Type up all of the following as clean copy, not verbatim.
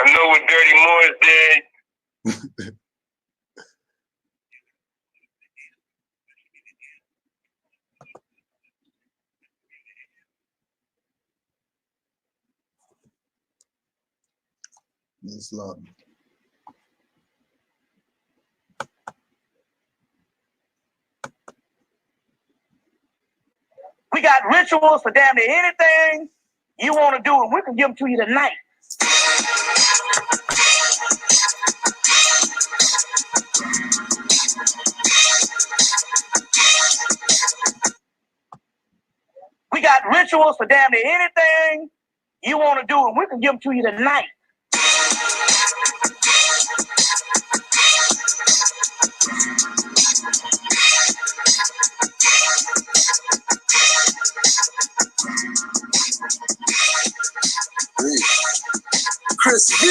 I know what Dirty Moors did. Islam. We got rituals for damn near anything you want to do, and we can give them to you tonight. We got rituals for damn near anything you want to do, and we can give them to you tonight. Chris V.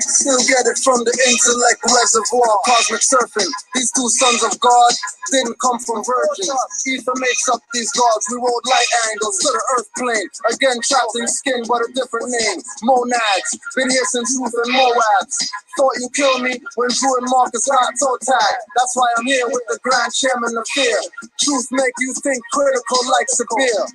Still get it from the intellect reservoir. Cosmic surfing. These two sons of God didn't come from virgins. Ether makes up these gods. We rode light angles to the earth plane. Again trapped in skin, but a different name. Monads. Been here since Ruth and Moabs. Thought you killed me when Drew and Marcus got toe tag. That's why I'm here with the Grand Chairman of Fear. Truth make you think critical like severe.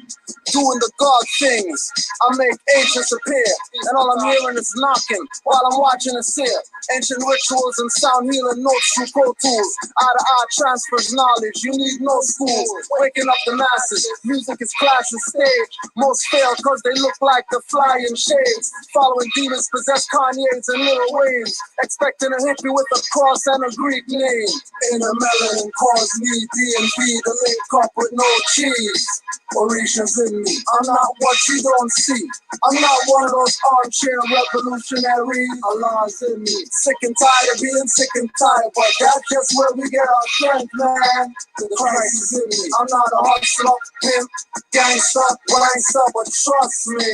Doing the God things. I make agents appear. And all I'm hearing is knocking while I'm watching a seer. Ancient rituals and sound healing notes through Pro Tools. Eye-to-eye transfers knowledge. You need no schools. Waking up the masses. Music is class and stage. Most fail because they look like the flying shades. Following demons possess Kanye's and Lil Wayne's. Expecting a hippie with a cross and a Greek name. In a melanin cause me D&B to link up with no cheese. Orisha's in me. I'm not what you don't see. I'm not one of those armchair revolutionaries. Allah's in me. Sick and tired of being sick and tired, but that's just where we get our strength, man. Christ is in me. I'm not a hustler, pimp, gangster, gangster, but trust me,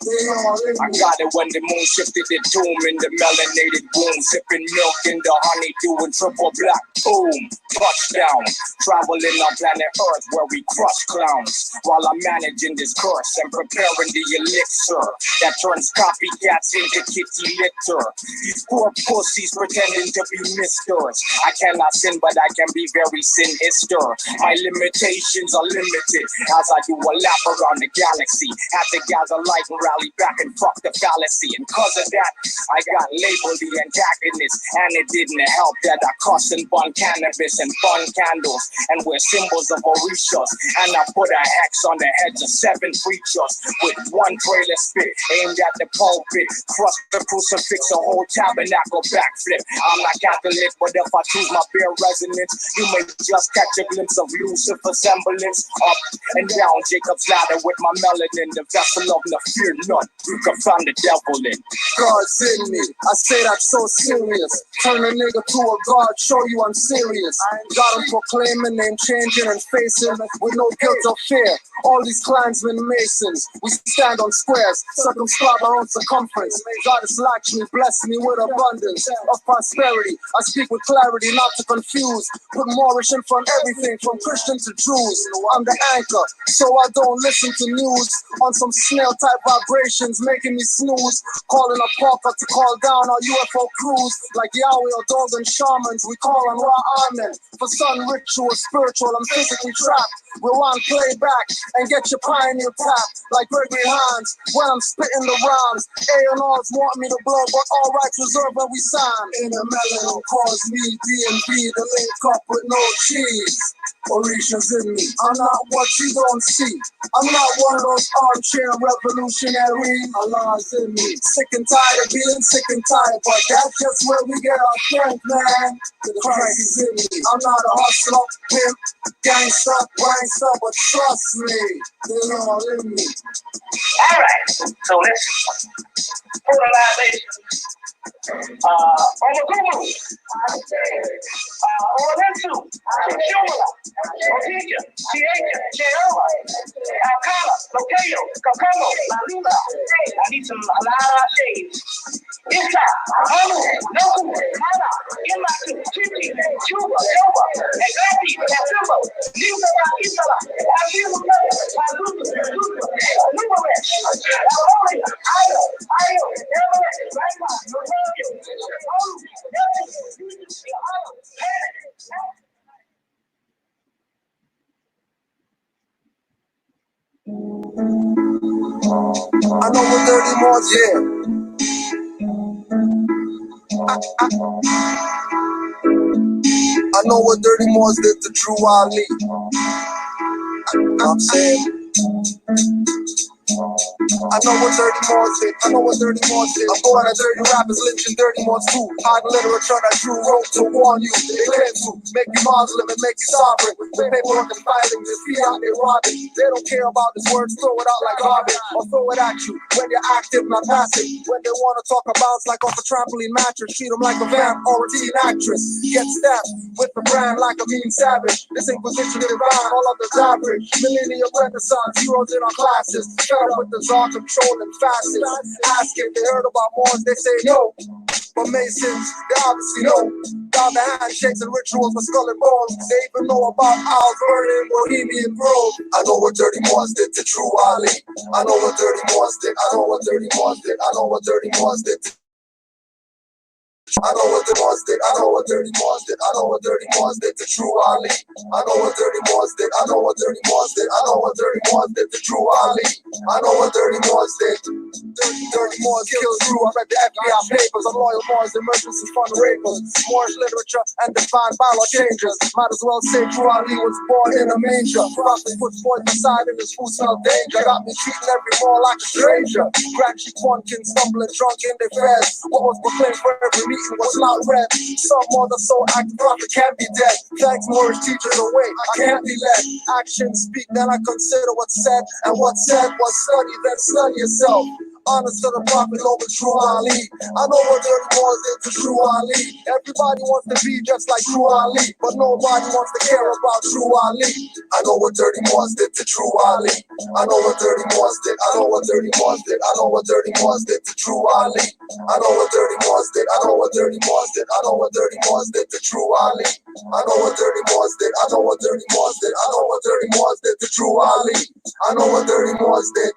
they all in me. I got it when the moon shifted the tomb in the melanated womb, sipping milk in the honeydew and triple black. Boom, touchdown, traveling on planet Earth where we crush clowns. While I'm managing this curse and preparing the elixir that turns copycats into kitty litter. These poor pussies pretending to be misters. I cannot sin, but I can be very sinister. My limitations are limited as I do a lap around the galaxy. Had to gather light and rally back and fuck the fallacy. And cause of that, I got labeled the antagonist. And it didn't help that I cuss and bun cannabis and bun candles and wear symbols of Orishas. And I put a hex on the heads of 7 preachers with one trailer spit aimed at the pulpit. Crush the crucifix, a whole tabernacle backflip. I'm not Catholic, but if I choose my bare resonance, you may just catch a glimpse of Lucifer's semblance. Up and down Jacob's ladder with my melanin, the vessel of no fear none. You can find the devil in. God's in me. I say that so serious. Turn a nigga to a god, show you I'm serious. Got him proclaiming, name changing and facing with no guilt or fear. All these clansmen masons, we stand on squares, circumscribe our own circumference. Goddess Lakshmi bless me with abundance of prosperity. I speak with clarity, not to confuse. Put Moorish in front everything from Christian to Jews. I'm the anchor, so I don't listen to news on some snail type vibrations, making me snooze. Calling a Parker to call down our UFO crews. Like Yahweh or Dogan shamans, we call on Ra Amen. For sun ritual, spiritual, I'm physically trapped. Rewind, play back, and get your pioneer tapped like Gregory Hines when I'm spitting the rhymes. A&Rs want me to blow, but all rights reserved when we sign. In a melanin cause me D&B to link up with no cheese. Orisha's in me. I'm not what you don't see. I'm not one of those armchair revolutionaries. Allah's in me. Sick and tired of being sick and tired, but that's just where we get our strength, man. Christ is in me. I'm not a hustler, pimp, gangster, gangster, but trust me, they're all in me. Alright, so let's polarization. Omagumu, Olensu, Shumala, Otija, Chieka, Jehovah, Alcala, Locayo, Kakomo, Lalula. I need some a lot of shades. Issa, Amu, Noku, Mana, Imatu, Chichi, Chuba, Shoba, and Gapi, Yasubo, Nima, Isala, I know what dirty Moors, yeah. I know what dirty Moors did to Drew Ali. I'm saying, I know what dirty Moors did. I know what dirty Moors did. I'm going at dirty rappers, lynching dirty Moors too. Hiding literature that Drew wrote to warn you. They came to make you Muslim and make you sovereign. The paperwork and filing, the feet out, they robbing. They don't care about his words, throw it out like garbage or throw it at you when you're active, not passive. When they want to talk about like off a trampoline mattress, treat them like a vamp or a teen actress. Get stabbed with the brand like a mean savage. This Inquisition divine, all of the average. Millennial renaissance, heroes in our classes. Fed up with the czar controlling fascists. Ask if they heard about Moors, they say no. But Masons, they obviously know. Down the handshakes and rituals for skull and bones. They even know about Owl's burning Bohemian Grove. I know what dirty Moors did to Drew Ali. I know what dirty Moors did. I know what dirty Moors did. I know what dirty Moors did to I know what the Moors did. I know what dirty Moors did. I know what dirty Moors did to Drew Ali. I know what dirty Moors did. I know what dirty Moors did. I know what dirty Moors did to Drew Ali. I know what dirty Moors did. Dirty Moors killed Drew. I read the FBI papers on loyal Moors, emergency fund rapers, Moorish literature and divine bylaw changes. Might as well say Drew Ali was born in a manger. Prophet puts boys aside in his food smell danger. Got me treating every Moor like a stranger. Grand Chief One King stumbling drunk in their fest. What was proclaimed for every meeting was not read. Some other soul acting prophet can't be dead. Thanks Moorish teachers away, I can't be led. Actions speak, then I consider what's said. And what's said was study, then study yourself. Honest to the prophet over Drew Ali. I know what dirty Moors did to Drew Ali. Everybody wants to be just like Drew Ali, but nobody wants to care about Drew Ali. I know what dirty Moors did to Drew Ali. I know what dirty Moors did. I know what dirty Moors did. I know what dirty Moors did to Drew Ali. I know what dirty Moors did. I know what dirty Moors did. I know what dirty Moors did to Drew Ali. I know what dirty Moors did. I know what dirty Moors did. I know what dirty Moors did to Drew Ali. I know what dirty Moors did.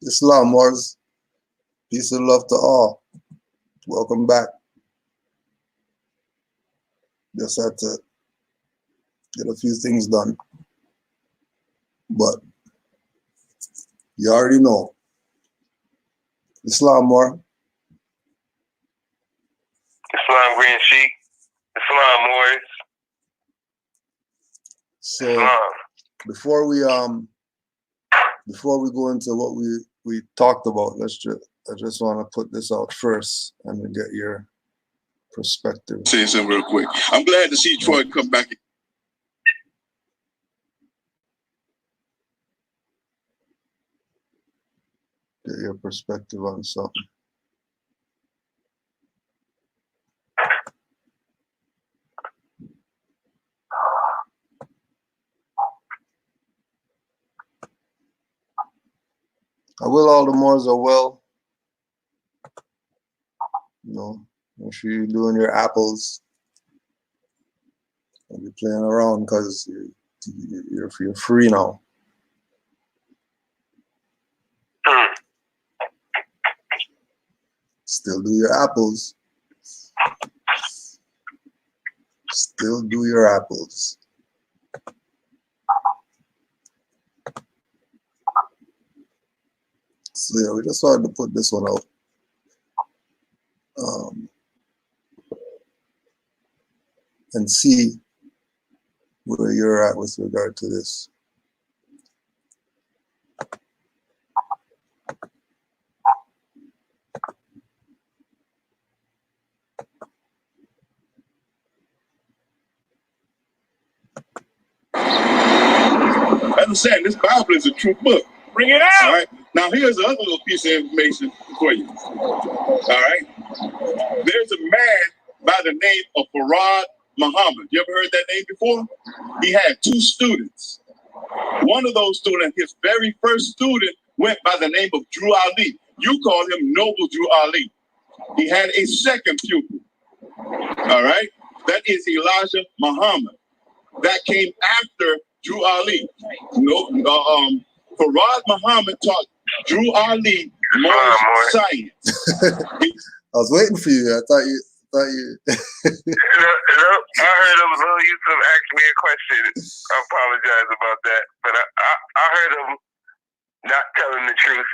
Islam Moors, peace and love to all. Welcome back. Just had to get a few things done, but you already know. Islam Moor. Islam Green Sheik. Islam Moors. So Islam. before we go into what we talked about, I just want to put this out first and then get your perspective. Say something real quick. I'm glad to see Troy come back. Get your perspective on something. I will all the Moors are well. You know, make sure you're doing your apples. Don't be playing around because you're free now. Still do your apples. Still do your apples. So yeah, we just wanted to put this one out. And see where you're at with regard to this. Understand, this Bible is a true book. Bring it out. All right. Now here's another little piece of information for you. All right. There's a man by the name of Farad Muhammad. You ever heard that name before? He had 2 students. One of those students, his very first student, went by the name of Drew Ali. You call him Noble Drew Ali. He had a second pupil. All right. That is Elijah Muhammad. That came after Drew Ali. Farad Muhammad taught Drew Ali, Moorish science. I was waiting for you. I thought you. No, I heard him. Lil Yusuf asked me a question. I apologize about that, but I heard him not telling the truth,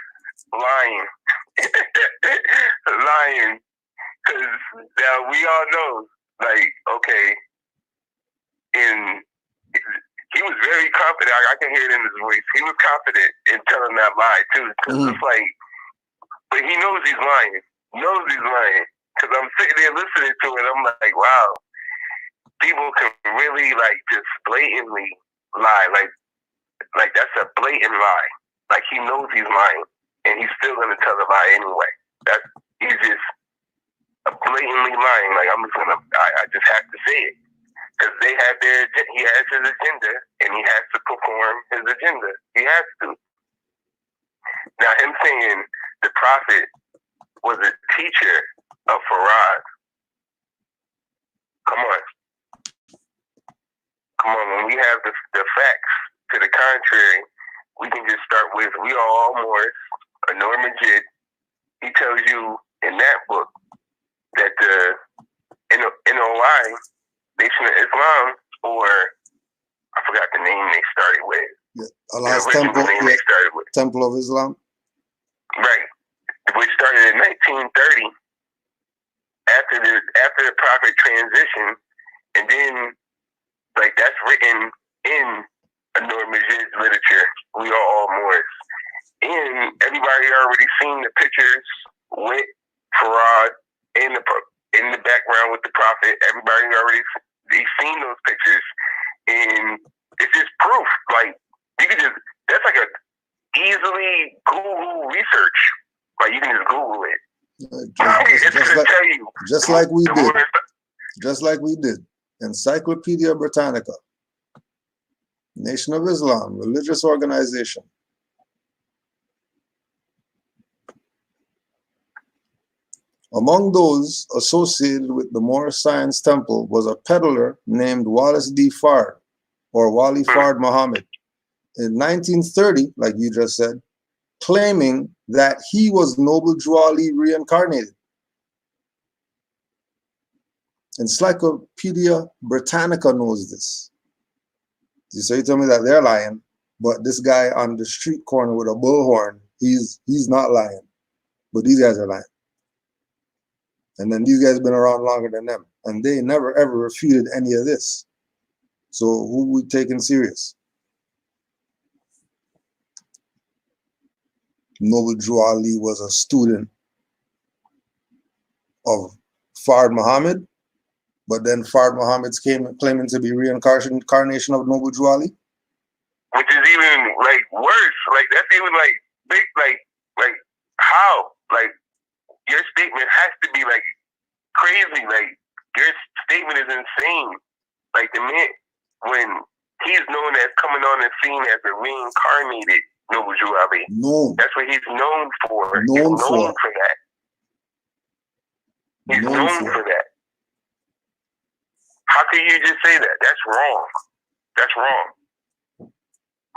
lying, lying. Because now we all know, like, okay, and he was very confident. I can hear it in his voice. He was confident in telling that lie too. Because it's like, but he knows he's lying. Knows he's lying. Because I'm sitting there listening to it, I'm like, wow, people can really like just blatantly lie. Like that's a blatant lie. Like he knows he's lying, and he's still gonna tell the lie anyway. He's just a blatantly lying. Like I just have to say it because they have he has his agenda, and he has to perform his agenda. He has to. Now him saying the prophet was a teacher of Farad. Come on. When we have the facts to the contrary, we can just start with we are all Moors. Anor Majid, he tells you in that book that the NOI, Nation of Islam, or I forgot the name they started with. Yeah, Allah's Temple. They started with Temple of Islam. Right, which started in 1930. After the prophet transition, and then like that's written in Anor Majid's literature. We are all Moors, and everybody already seen the pictures with Farad in the background with the prophet. Everybody already seen those pictures, and it's just proof. Like you can that's like a easily Google research. Like you can just Google it. Just like we did. Encyclopedia Britannica, Nation of Islam, religious organization. Among those associated with the Moorish Science Temple was a peddler named Wallace D. Fard, or Wali Fard Muhammad, in 1930, like you just said, claiming that he was Noble Drew Ali reincarnated. Encyclopedia Britannica knows this. So you tell me that they're lying, but this guy on the street corner with a bullhorn, he's not lying, but these guys are lying. And then these guys have been around longer than them, and they never ever refuted any of this. So who we taking serious? Noble Drew Ali was a student of Fard Muhammad, but then Fard Muhammad's claiming to be reincarnation of Noble Drew Ali. Which is even like worse. Like that's even like big. Like how? Like your statement has to be like crazy. Like your statement is insane. Like the man when he's known as coming on the scene as a reincarnated Noble Drew Ali. No. That's what he's known for. Known for that. He's known for that. How can you just say that? That's wrong. That's wrong.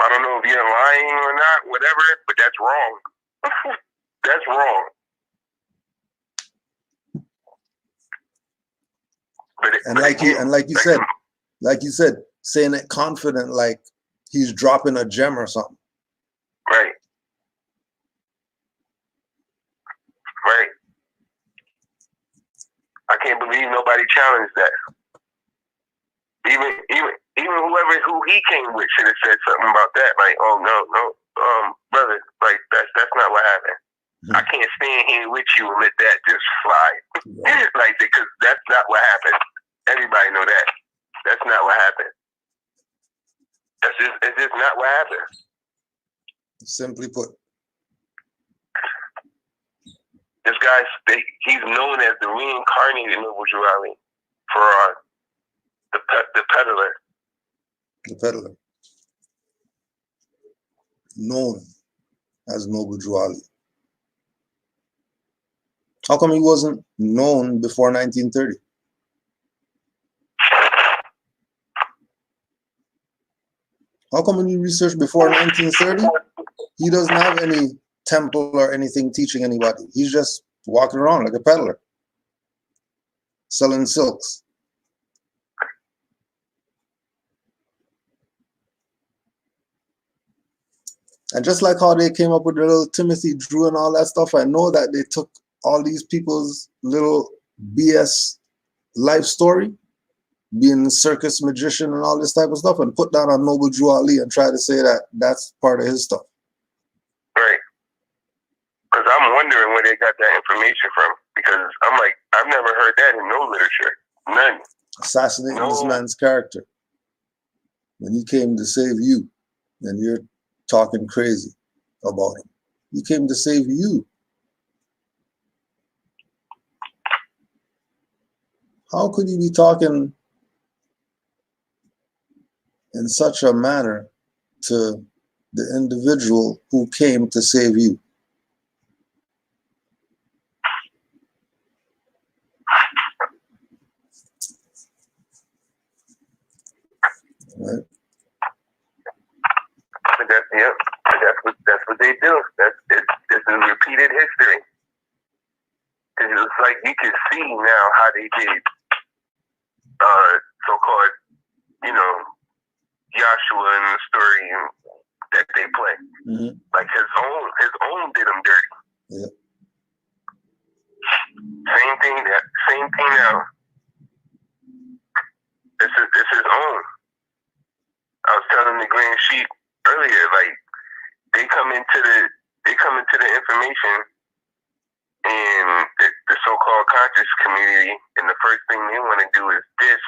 I don't know if you're lying or not, whatever, but that's wrong. That's wrong. Like you said, saying it confident, like he's dropping a gem or something. Right. Right. I can't believe nobody challenged that. Even who he came with should have said something about that. Like, oh no, brother, like that's not what happened. I can't stand here with you and let that just fly. Right. Like, because that's not what happened. Everybody know that. That's not what happened. It's just not what happened. Simply put. This guy, he's known as the reincarnated Noble Drew Ali for the peddler. The peddler. Known as Noble Drew Ali. How come he wasn't known before 1930? How come when you research before 1930, he doesn't have any temple or anything teaching anybody. He's just walking around like a peddler, selling silks. And just like how they came up with the little Timothy Drew and all that stuff, I know that they took all these people's little BS life story, being a circus magician and all this type of stuff, and put that on Noble Drew Ali and try to say that that's part of his stuff. Right. Because I'm wondering where they got that information from. Because I'm like, I've never heard that in no literature. None. Assassinating this man's character when he came to save you, and you're talking crazy about him. He came to save you. How could you be talking in such a manner to the individual who came to save you? Right? That's what they do. This is repeated history. Because it's like you can see now how they did so-called, Joshua in the story that they play. Mm-hmm. Like his own did him dirty. Yeah. Same thing now. This is his own. I was telling the Grand Sheep earlier, like they come into the information in the so-called conscious community, and the first thing they want to do is diss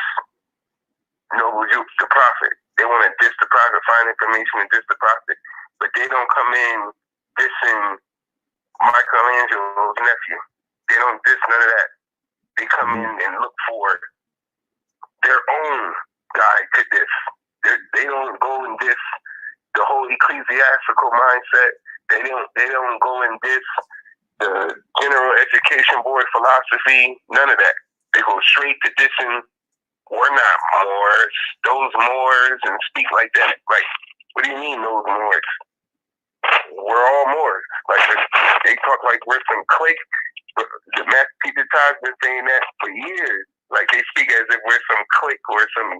Noble Drew, the prophet. They want to diss the prophet, find information and diss the prophet, but they don't come in dissing Michelangelo's nephew. They don't diss none of that. They come in and look for their own guy to diss. They don't go and diss the whole ecclesiastical mindset. They don't go and diss the general education board philosophy. None of that. They go straight to dissing. We're not Moors. Those Moors, and speak like that. Like, what do you mean those Moors? We're all Moors. Like they talk like we're some clique. The Master Teacher Todd's been saying that for years. Like they speak as if we're some clique or some,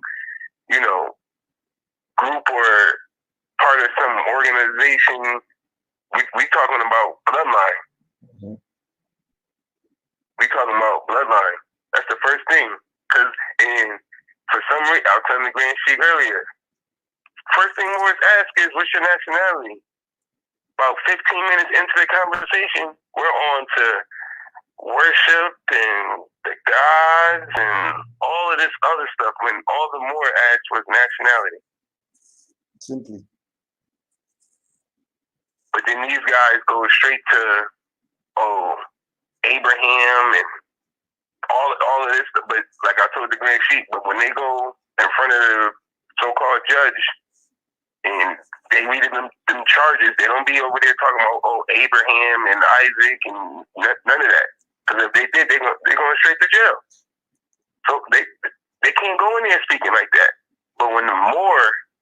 group or part of some organization. We talking about bloodline. Mm-hmm. We talking about bloodline. That's the first thing. And for some reason, I was telling the Grand Sheep earlier, first thing Morris asks is, what's your nationality? About 15 minutes into the conversation, we're on to worship and the gods and all of this other stuff when all the more asked was nationality. Simply. But then these guys go straight to, Abraham and all of this stuff. But like I told the Grand Sheep, but when they go in front of the so-called judge and they read them charges, they don't be over there talking about, Abraham and Isaac and none of that. Because if they did, they're going straight to jail. So they can't go in there speaking like that. But when the Moor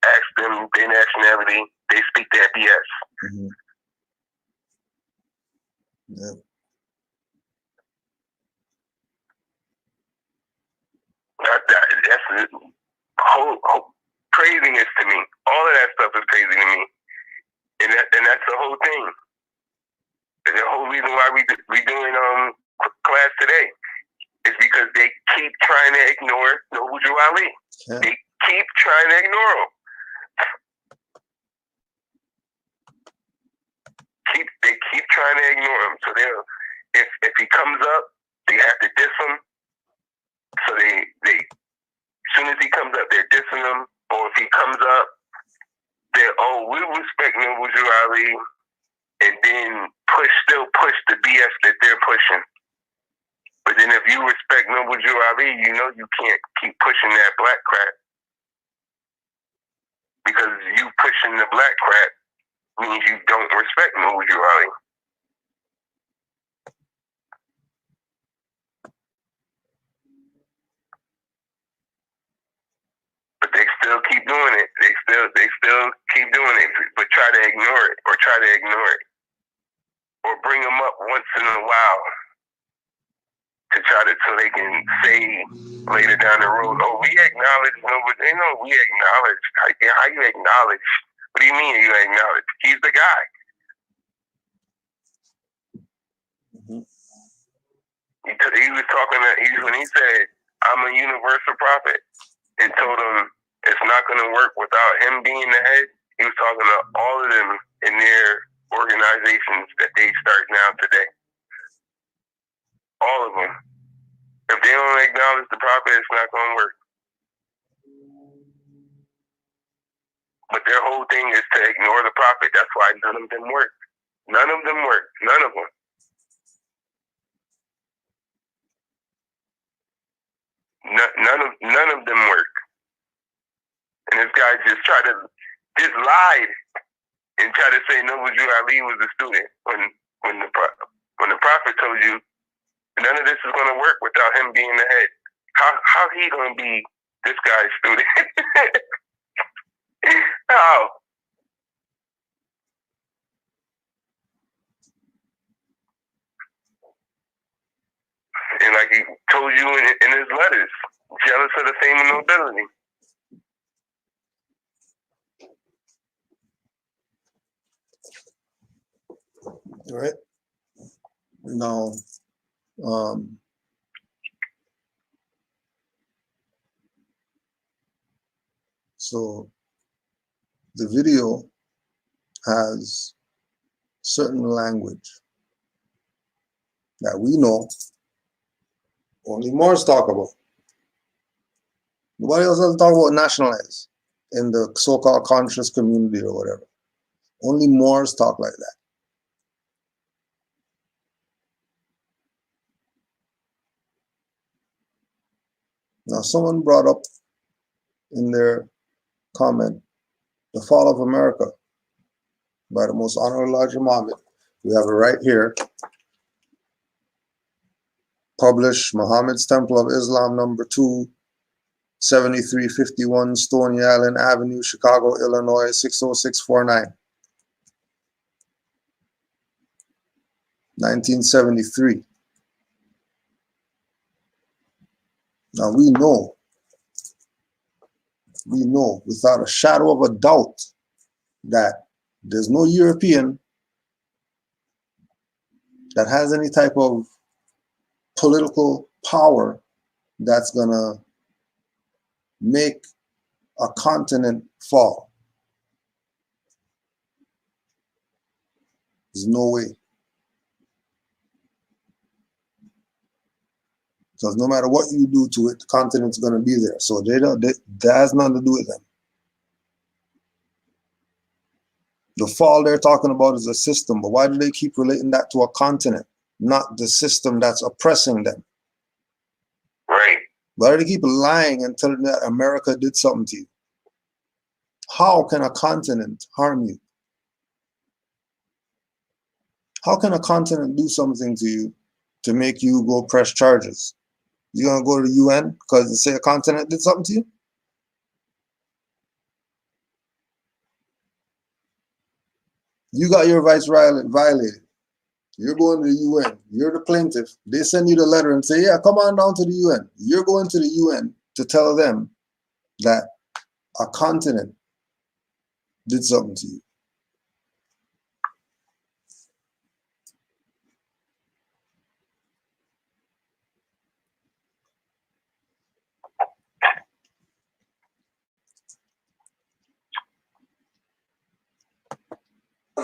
ask them their nationality, they speak their BS. Mm-hmm. Yeah. That's whole craziness to me. All of that stuff is crazy to me, and that's the whole thing. The whole reason why we doing class today is because they keep trying to ignore Noble Drew Ali. Yeah. They keep trying to ignore him. They keep trying to ignore him. So if he comes up, they have to diss him. So they as soon as he comes up, they're dissing him. Or if he comes up, we respect Noble Drew Ali, and then still push the BS that they're pushing. But then if you respect Noble Drew Ali, you can't keep pushing that black crap. Because you pushing the black crap means you don't respect Noble Drew Ali. But they still keep doing it. They still keep doing it, but try to ignore it. or bring them up once in a while to try to, so they can say later down the road, oh, we acknowledge, no, but they know we acknowledge. How you acknowledge? What do you mean you acknowledge? He's the guy. He was talking, when he said, I'm a universal prophet, and told him it's not going to work without him being the head. He was talking to all of them in their organizations that they start now today. All of them. If they don't acknowledge the prophet, it's not going to work. But their whole thing is to ignore the prophet. That's why none of them work. None of them work. None of them. None of them work. And this guy just lied and tried to say Noble Jew Ali was a student when the prophet told you none of this is going to work without him being the head. How he going to be this guy's student? How? And like he told you in his letters, jealous of the fame and nobility. All right. Now, so the video has certain language that we know only Moors talk about. Nobody else doesn't talk about nationalize in the so-called conscious community or whatever. Only Moors talk like that. Now, someone brought up in their comment the fall of America by the Most Honorable Elijah Muhammad. We have it right here. Published Muhammad's Temple of Islam, number 2, 7351 Stony Island Avenue, Chicago, Illinois, 60649. 1973. Now we know without a shadow of a doubt that there's no European that has any type of political power that's gonna make a continent fall. There's no way. Because no matter what you do to it, the continent's going to be there. So that has nothing to do with them. The fall they're talking about is a system, but why do they keep relating that to a continent, not the system that's oppressing them? Right. Why do they keep lying and telling that America did something to you? How can a continent harm you? How can a continent do something to you to make you go press charges? You gonna go to the UN because they say a continent did something to you? You got your rights violated. You're going to the UN. You're the plaintiff. They send you the letter and say, yeah, come on down to the UN. You're going to the UN to tell them that a continent did something to you.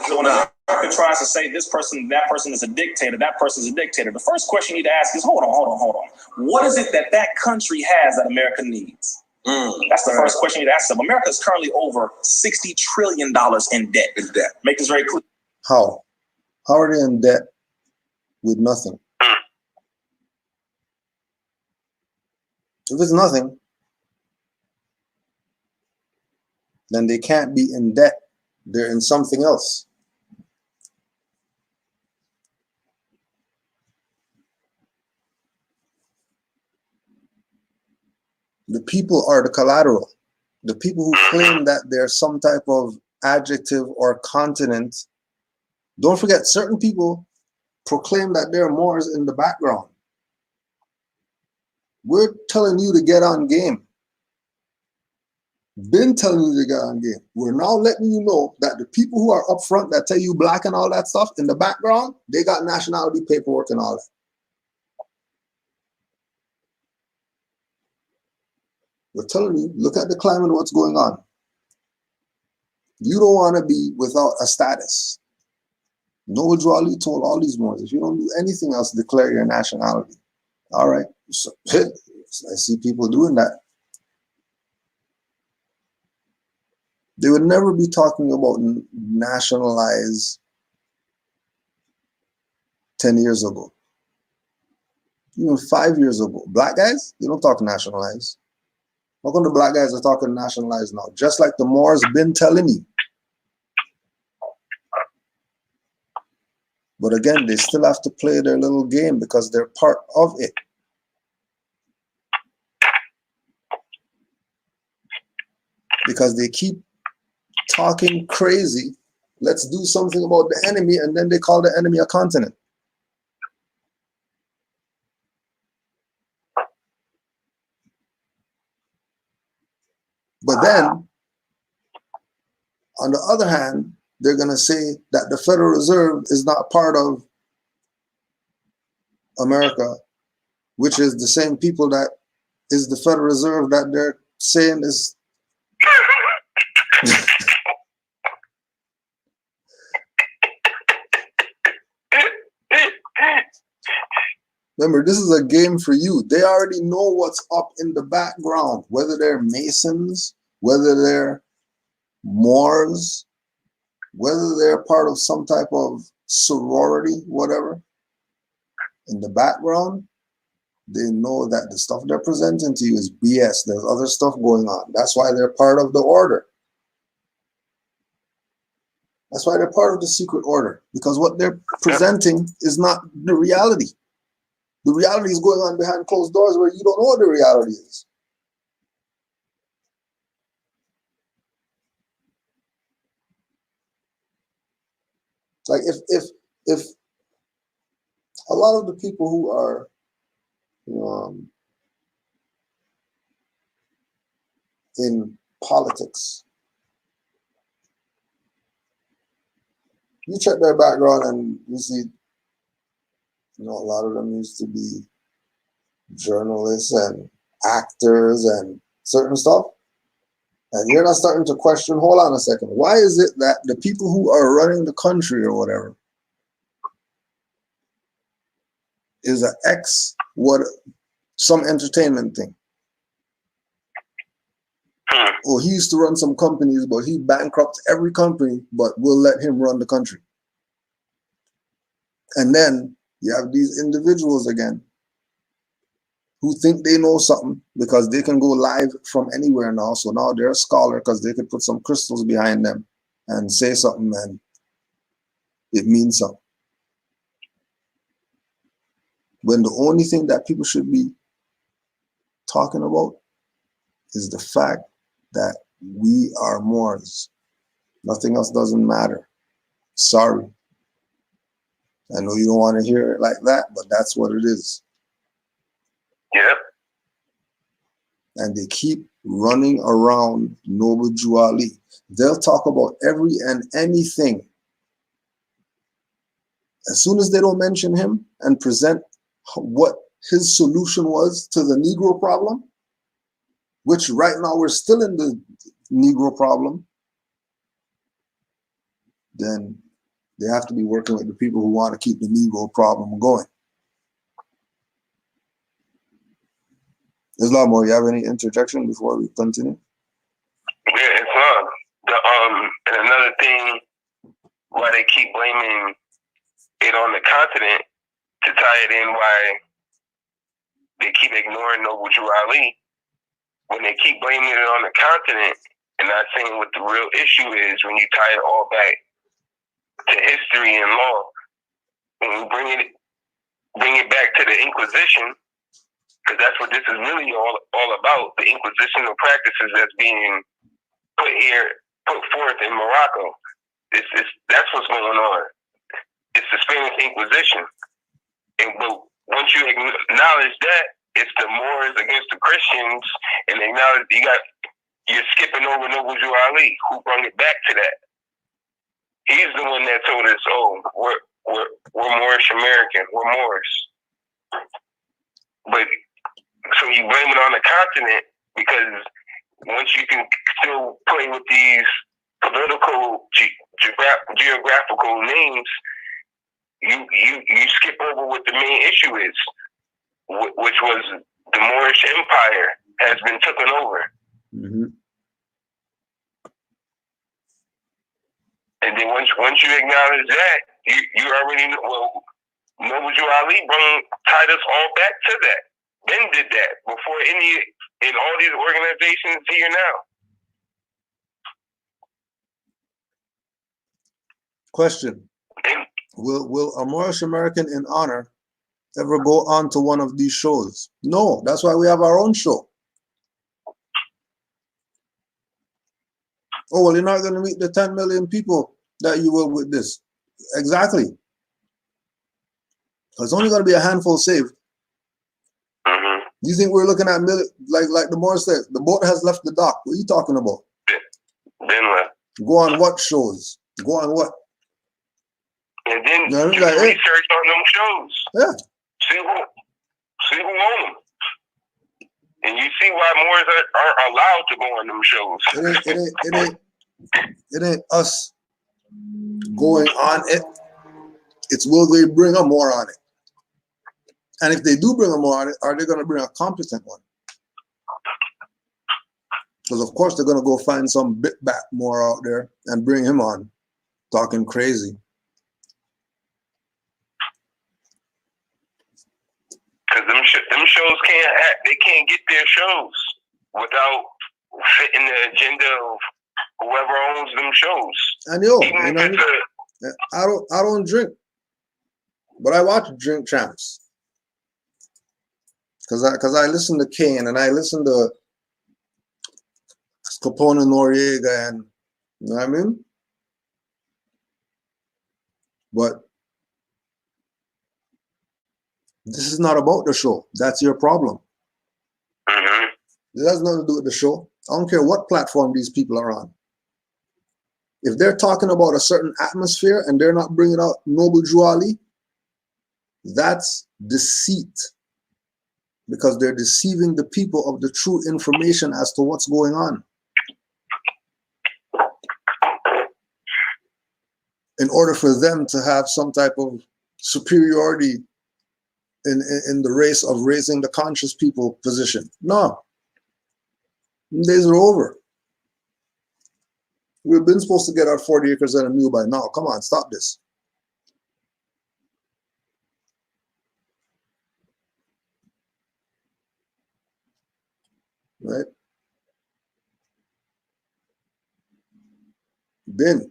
So when America tries to say this person, that person is a dictator, that person is a dictator, the first question you need to ask is, hold on. What is it that country has that America needs? That's the first question you need to ask them. America is currently over $60 trillion in debt. Make this very clear. How? How are they in debt with nothing? If it's nothing, then they can't be in debt. They're in something else. The people are the collateral. The people who claim that they're some type of adjective or continent. Don't forget, certain people proclaim that there are Moors in the background. We're telling you to get on game. Been telling you to get on game. We're now letting you know that the people who are up front that tell you black and all that stuff in the background, they got nationality paperwork and all that. We're telling you, look at the climate and what's going on. You don't want to be without a status. Noble Drew Ali told all these Moors, if you don't do anything else, declare your nationality. All right. So, I see people doing that. They would never be talking about nationalize 10 years ago. Even 5 years ago. Black guys, they don't talk nationalize. How come the black guys are talking nationalize now? Just like the Moors been telling you. But again, they still have to play their little game because they're part of it. Because they keep talking crazy. Let's do something about the enemy, and then they call the enemy a continent. But then, on the other hand, they're going to say that the Federal Reserve is not part of America, which is the same people that is the Federal Reserve that they're saying is. Remember, this is a game for you. They already know what's up in the background, whether they're Masons, whether they're Moors, whether they're part of some type of sorority, whatever. In the background, they know that the stuff they're presenting to you is BS. There's other stuff going on. That's why they're part of the order. That's why they're part of the secret order, because what they're presenting is not the reality. The reality is going on behind closed doors where you don't know what the reality is. Like if a lot of the people who are in politics, you check their background and you see, a lot of them used to be journalists and actors and certain stuff. And you're not starting to question, hold on a second, why is it that the people who are running the country or whatever is an some entertainment thing? Or he used to run some companies, but he bankrupts every company, but we'll let him run the country. And then you have these individuals again who think they know something because they can go live from anywhere now. So now they're a scholar because they could put some crystals behind them and say something and it means something. When the only thing that people should be talking about is the fact that we are Moors. Nothing else doesn't matter. Sorry. I know you don't want to hear it like that, but that's what it is. Yep. And they keep running around Noble Drew Ali. They'll talk about every and anything. As soon as they don't mention him and present what his solution was to the Negro problem, which right now we're still in the Negro problem, then they have to be working with the people who want to keep the Negro problem going. Islam, you have any interjection before we continue? Yeah, Islam. And another thing, why they keep blaming it on the continent, to tie it in why they keep ignoring Noble Drew Ali, when they keep blaming it on the continent and not saying what the real issue is, when you tie it all back to history and law, when we bring it back to the Inquisition, because that's what this is really all about, the Inquisitional practices that's being put forth in Morocco. That's what's going on. It's the Spanish Inquisition. And but once you acknowledge that, it's the Moors against the Christians, and acknowledge you're skipping over Noble Jew Ali, who brought it back to that. He's the one that told us, "Oh, we're Moorish American, we're Moors." But so you blame it on the continent because once you can still play with these political geographical names, you skip over what the main issue is, which was the Moorish Empire has been taken over. Mm-hmm. And then once you acknowledge that, you already know. Well, Noble Jew Ali tied us all back to that. Ben did that before in all these organizations here now. Question: Will a Moorish American in honor ever go on to one of these shows? No, that's why we have our own show. Oh, well, you're not going to meet the 10 million people that you will with this. Exactly. There's only going to be a handful saved. Mm-hmm. You think we're looking at like the Moor said, the boat has left the dock. What are you talking about? Then what? Go on what shows? Go on what? And then you know, do like, research on them shows. Yeah. See who own them. And you see why Moors are allowed to go on them shows. It ain't us going on it. It's will they bring a Moor on it? And if they do bring a Moor on it, are they going to bring a competent one? Because of course they're going to go find some bit back Moor out there and bring him on, talking crazy. Because them shows can't get their shows without fitting the agenda of whoever owns them shows. And I don't drink, but I watch Drink Champs because I listen to Kane and I listen to Capone and Noriega, and you know what I mean. But this is not about the show. That's your problem. Mm-hmm. It has nothing to do with the show. I don't care what platform these people are on. If they're talking about a certain atmosphere and they're not bringing out Noble Jew Ali, that's deceit. Because they're deceiving the people of the true information as to what's going on. In order for them to have some type of superiority in the race of raising the conscious people position. No. Them days are over. We've been supposed to get our 40 acres and a mule by now. Come on, stop this. Right? Been.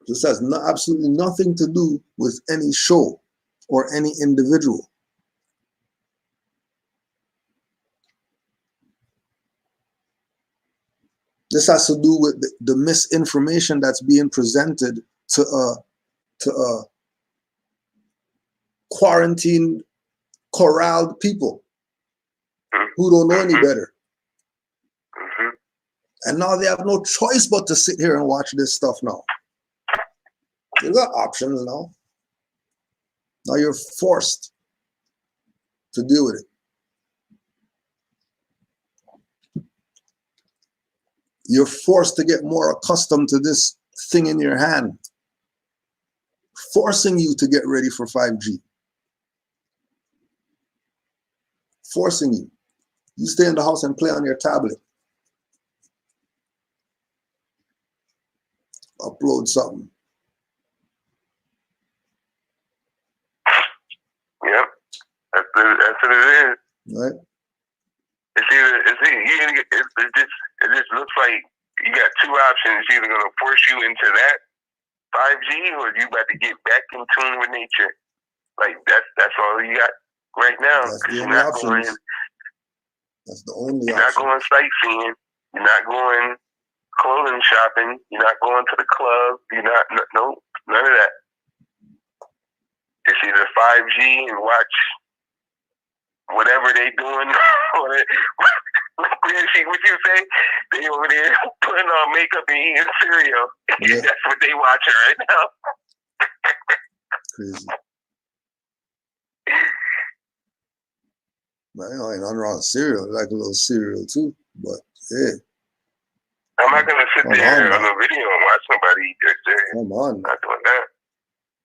This has absolutely nothing to do with any show or any individual. This has to do with the misinformation that's being presented to a quarantined, corralled people who don't know any better. Mm-hmm. And now they have no choice but to sit here and watch this stuff now. You got options now. Now you're forced to deal with it. You're forced to get more accustomed to this thing in your hand, forcing you to get ready for 5G. Forcing you. You stay in the house and play on your tablet. Upload something. Yep, that's what it is. Right. It just looks like you got two options. It's either gonna force you into that 5G, or you about to get back in tune with nature. Like that's all you got right now. That's the only option. That's the only option. You're not going sightseeing. You're not going clothing shopping. You're not going to the club. You're not, no, none of that. It's either 5G and watch whatever they doing. What you say? They over there putting on makeup and eating cereal. Yeah. That's what they watching right now. Crazy. Man, I ain't nothing wrong with cereal. I like a little cereal too, but yeah. I'm not gonna sit there on a video and watch somebody eat their cereal. Come on. Not doing that.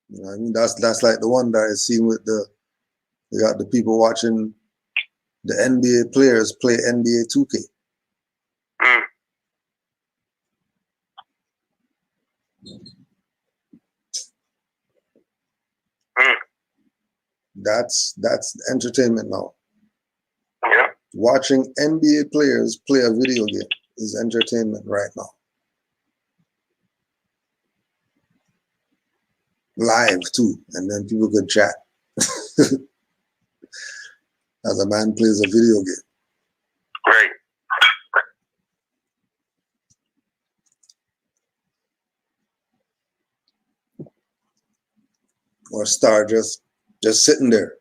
You know what I mean? That's like the one that I seen with they got the people watching the NBA players play NBA 2K. Mm. Mm. That's entertainment now. Yeah. Watching NBA players play a video game is entertainment right now. Live too, and then people could chat as a man plays a video game. Great. Or star just sitting there.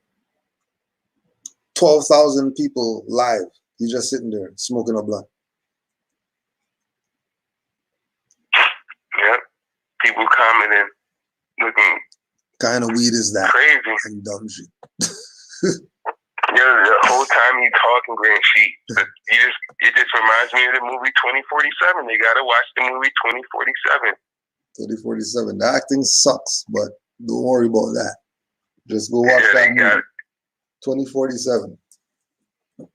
12,000 people live. He's just sitting there smoking a blunt. Yep. People commenting, looking. Kind of weed is that? Crazy. And dumb shit. Yeah, the whole time you talking Grant Sheet, it just reminds me of the movie 2047. They gotta watch the movie 2047. 2047. The acting sucks, but don't worry about that. Just go watch that movie. 2047. Go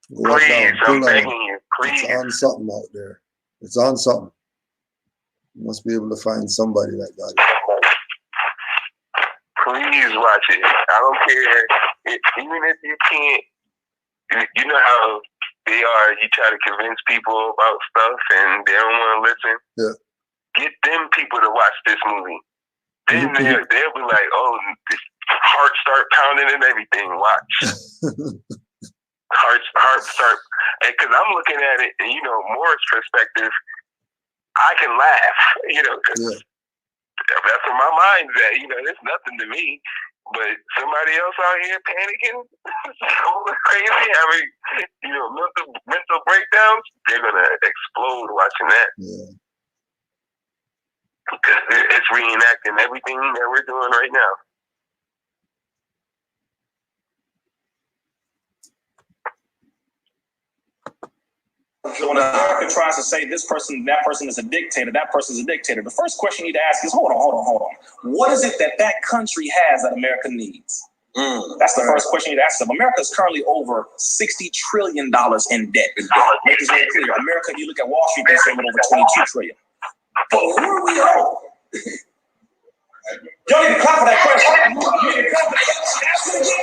watch that. Please, I'm begging you. Please. It's on something out there. It's on something. You must be able to find somebody like that. Please watch it. I don't care. Even if you can't, you know how they are. You try to convince people about stuff and they don't want to listen. Yeah. Get them people to watch this movie. Then they'll be like, oh, this heart start pounding and everything. Watch. Heart start. Because I'm looking at it, and Moorish perspective, I can laugh, because that's where my mind's at. There's nothing to me. But somebody else out here panicking, going crazy, having mental breakdowns, they're gonna explode watching that. Yeah. Because it's reenacting everything that we're doing right now. When America tries to say this person, that person is a dictator, that person is a dictator, the first question you need to ask is, hold on. What is it that country has that America needs? That's the first question you need to ask. America is currently over $60 trillion in debt. Make this very clear. America, you look at Wall Street, they're over $22 trillion. But who are we on? Y'all need to clap for that question. You need to clap for that. Ask it again.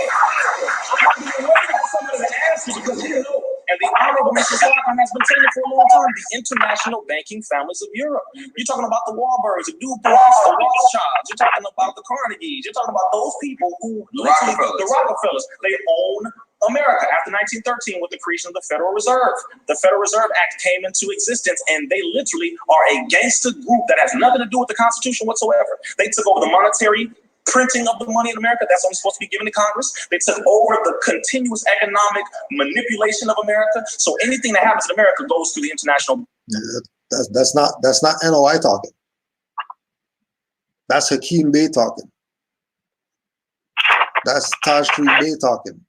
I've been waiting for somebody to ask you because you know. And the Honorable Mr. Slotman has been saying it for a long time. The international banking families of Europe. You're talking about the Warburgs, the DuPonts, the Rothschilds. You're talking about the Carnegies. You're talking about those people who literally, the Rockefellers, they own America after 1913 with the creation of the Federal Reserve. The Federal Reserve Act came into existence, and they literally are a gangster group that has nothing to do with the Constitution whatsoever. They took over the monetary printing of the money in America. That's only supposed to be given to Congress. They took over the continuous economic manipulation of America. So anything that happens in America goes through the international. That's not NOI talking. That's Hakeem Bey talking. That's Taj Street Bey talking.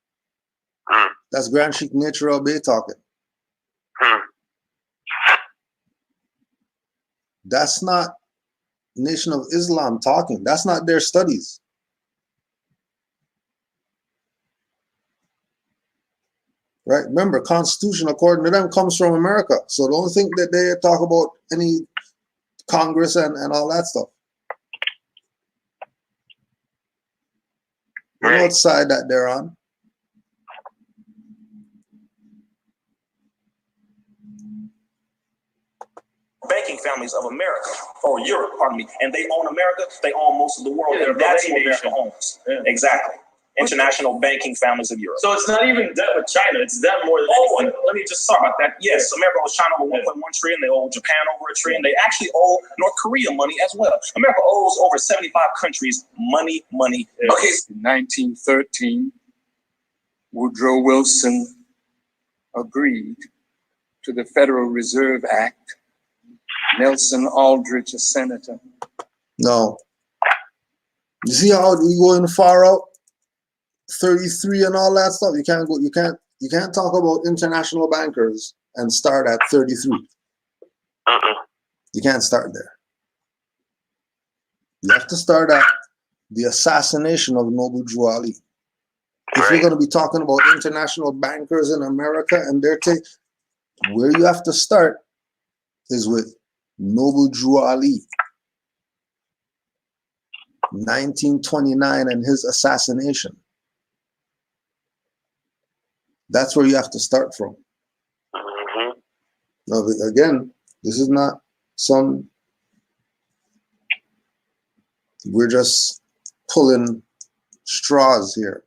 That's Grand Sheikh Natural Bey talking. That's not Nation of Islam talking. That's not their studies. Right? Remember, Constitution, according to them, comes from America. So don't think that they talk about any Congress and all that stuff. You know what side that they're on? Banking families of America, or Europe, pardon me, and they own America. They own most of the world, and that's who America owns. Exactly. international banking families of Europe. So it's not even debt with China, it's debt more than anything. Let me just talk about that. Yes, America owes China over 1.1 trillion. They owe Japan over $1 trillion. They actually owe North Korea money as well. America owes over 75 countries money. Okay. In 1913, Woodrow Wilson agreed to the Federal Reserve Act. Nelson Aldrich, a senator. No. You see how you going far out? 33 and all that stuff. You can't talk about international bankers and start at 33. You can't start there. You have to start at the assassination of Noble Drew Ali. If you're going to be talking about international bankers in America and their take, where you have to start is with Noble Drew Ali, 1929, and his assassination. That's where you have to start from. Now, again, this is not we're just pulling straws here.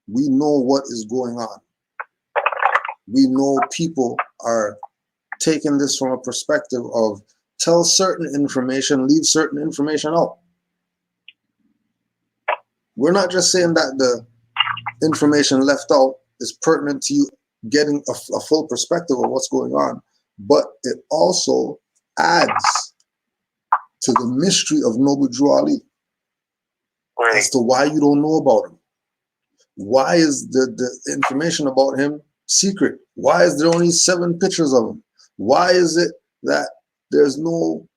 We know what is going on. We know people are taking this from a perspective of tell certain information, leave certain information out. We're not just saying that the information left out is pertinent to you getting a full perspective of what's going on, but it also adds to the mystery of Noble Drew Ali as to why you don't know about him. Why is the information about him secret? Why is there only 7 pictures of him? Why is it that there's no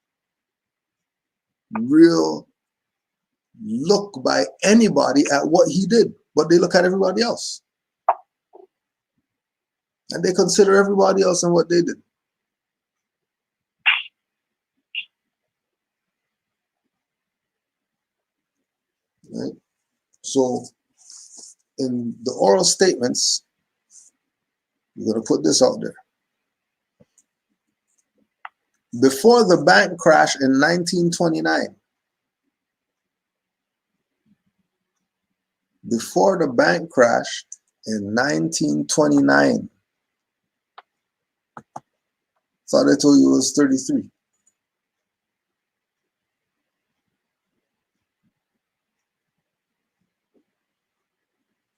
real look by anybody at what he did, but they look at everybody else? And they consider everybody else and what they did. Right? So in the oral statements, we're going to put this out there. Before the bank crash in 1929, before the bank crash in 1929, thought I told you it was 33.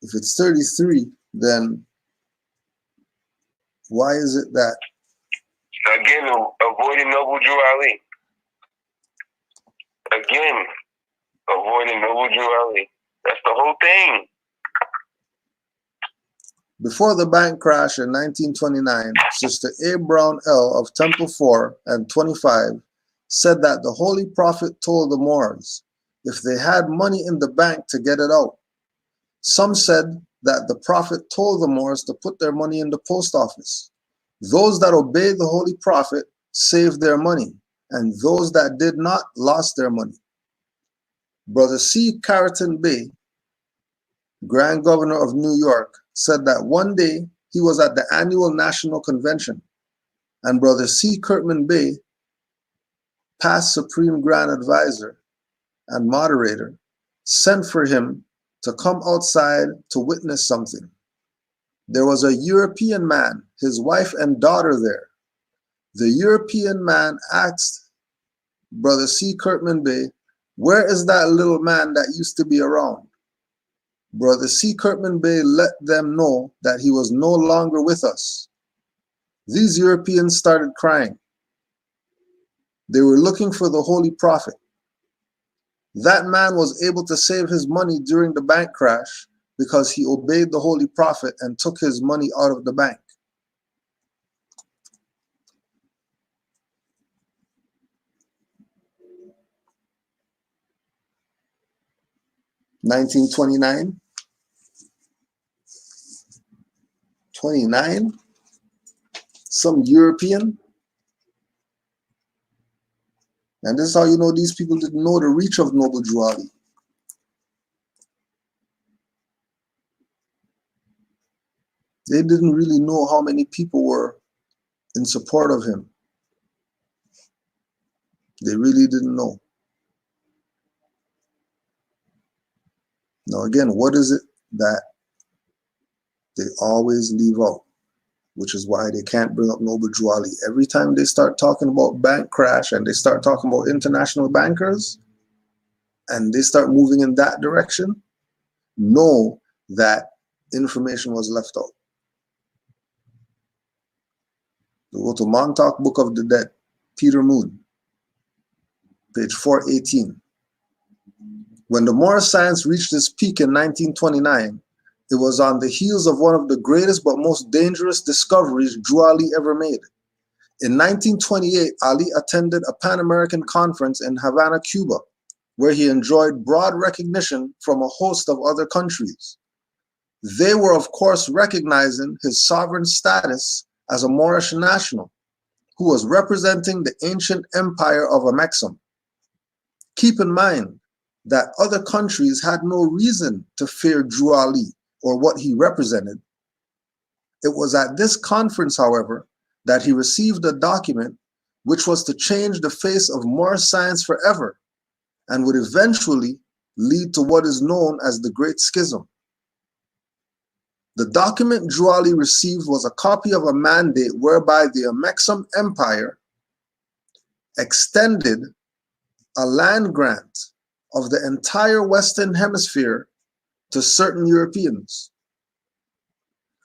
If it's 33, then why is it that? Again, avoiding Noble Drew Ali. Again, avoiding Noble Drew Ali. That's the whole thing. Before the bank crash in 1929, Sister A. Brown L. of Temple 4 and 25 said that the Holy Prophet told the Moors if they had money in the bank to get it out. Some said that the Prophet told the Moors to put their money in the post office. Those that obeyed the Holy Prophet saved their money, and those that did not lost their money. Brother C. Carrington Bay, Grand Governor of New York, said that one day he was at the annual National Convention, and Brother C. Kirkman Bay, past Supreme Grand Advisor and moderator, sent for him to come outside to witness something. There was a European man, his wife and daughter there. The European man asked Brother C. Kirkman Bay, "Where is that little man that used to be around?" Brother C. Kirkman Bay let them know that he was no longer with us. These Europeans started crying. They were looking for the Holy Prophet. That man was able to save his money during the bank crash because he obeyed the Holy Prophet and took his money out of the bank. (1929) 29? Some European? And this is how you know these people didn't know the reach of Noble Drew Ali. They didn't really know how many people were in support of him. They really didn't know. Now again, what is it that they always leave out? Which is why they can't bring up Noble Drew Ali. Every time they start talking about bank crash and they start talking about international bankers and they start moving in that direction, know that information was left out. We go to Montauk Book of the Dead, Peter Moon, page 418. When the Moorish science reached its peak in 1929, it was on the heels of one of the greatest but most dangerous discoveries Drew Ali ever made. In 1928, Ali attended a Pan-American conference in Havana, Cuba, where he enjoyed broad recognition from a host of other countries. They were, of course, recognizing his sovereign status as a Moorish national who was representing the ancient empire of Amexem. Keep in mind that other countries had no reason to fear Drew Ali or what he represented. It was at this conference, however, that he received a document which was to change the face of Moorish science forever and would eventually lead to what is known as the Great Schism. The document Drew Ali received was a copy of a mandate whereby the Amexem Empire extended a land grant of the entire Western Hemisphere to certain Europeans.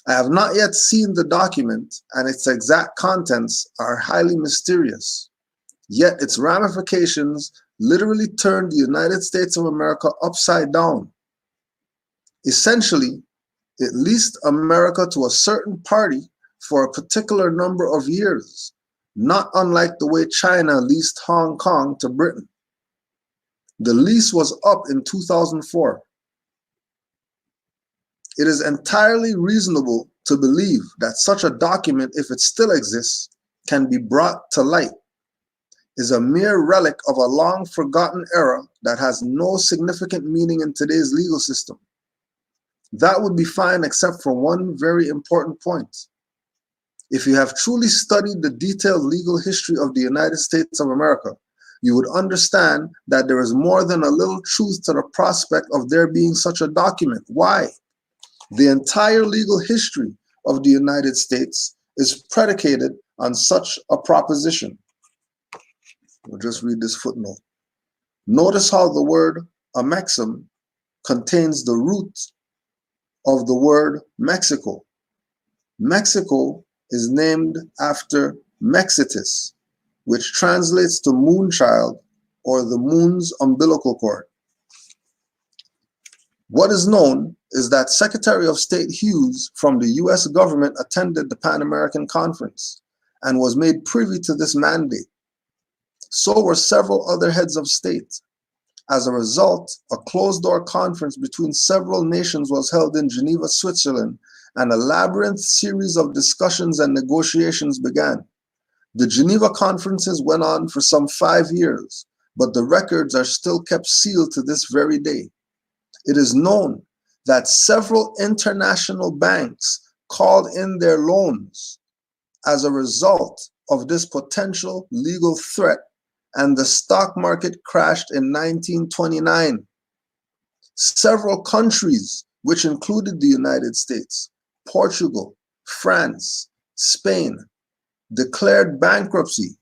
I have not yet seen the document, and its exact contents are highly mysterious. Yet its ramifications literally turned the United States of America upside down. Essentially, it leased America to a certain party for a particular number of years, not unlike the way China leased Hong Kong to Britain. The lease was up in 2004. It is entirely reasonable to believe that such a document, if it still exists, can be brought to light, is a mere relic of a long forgotten era that has no significant meaning in today's legal system. That would be fine except for one very important point. If you have truly studied the detailed legal history of the United States of America, you would understand that there is more than a little truth to the prospect of there being such a document. Why? The entire legal history of the United States is predicated on such a proposition. We'll just read this footnote. Notice how the word Amexem contains the root of the word Mexico. Mexico is named after Mexitus, which translates to moonchild or the moon's umbilical cord. What is known is that Secretary of State Hughes from the US government attended the Pan American Conference and was made privy to this mandate. So were several other heads of state. As a result, a closed-door conference between several nations was held in Geneva, Switzerland, and a labyrinth series of discussions and negotiations began. The Geneva conferences went on for some 5 years, but the records are still kept sealed to this very day. It is known that several international banks called in their loans as a result of this potential legal threat, and the stock market crashed in 1929. Several countries, which included the United States, Portugal, France, Spain, declared bankruptcy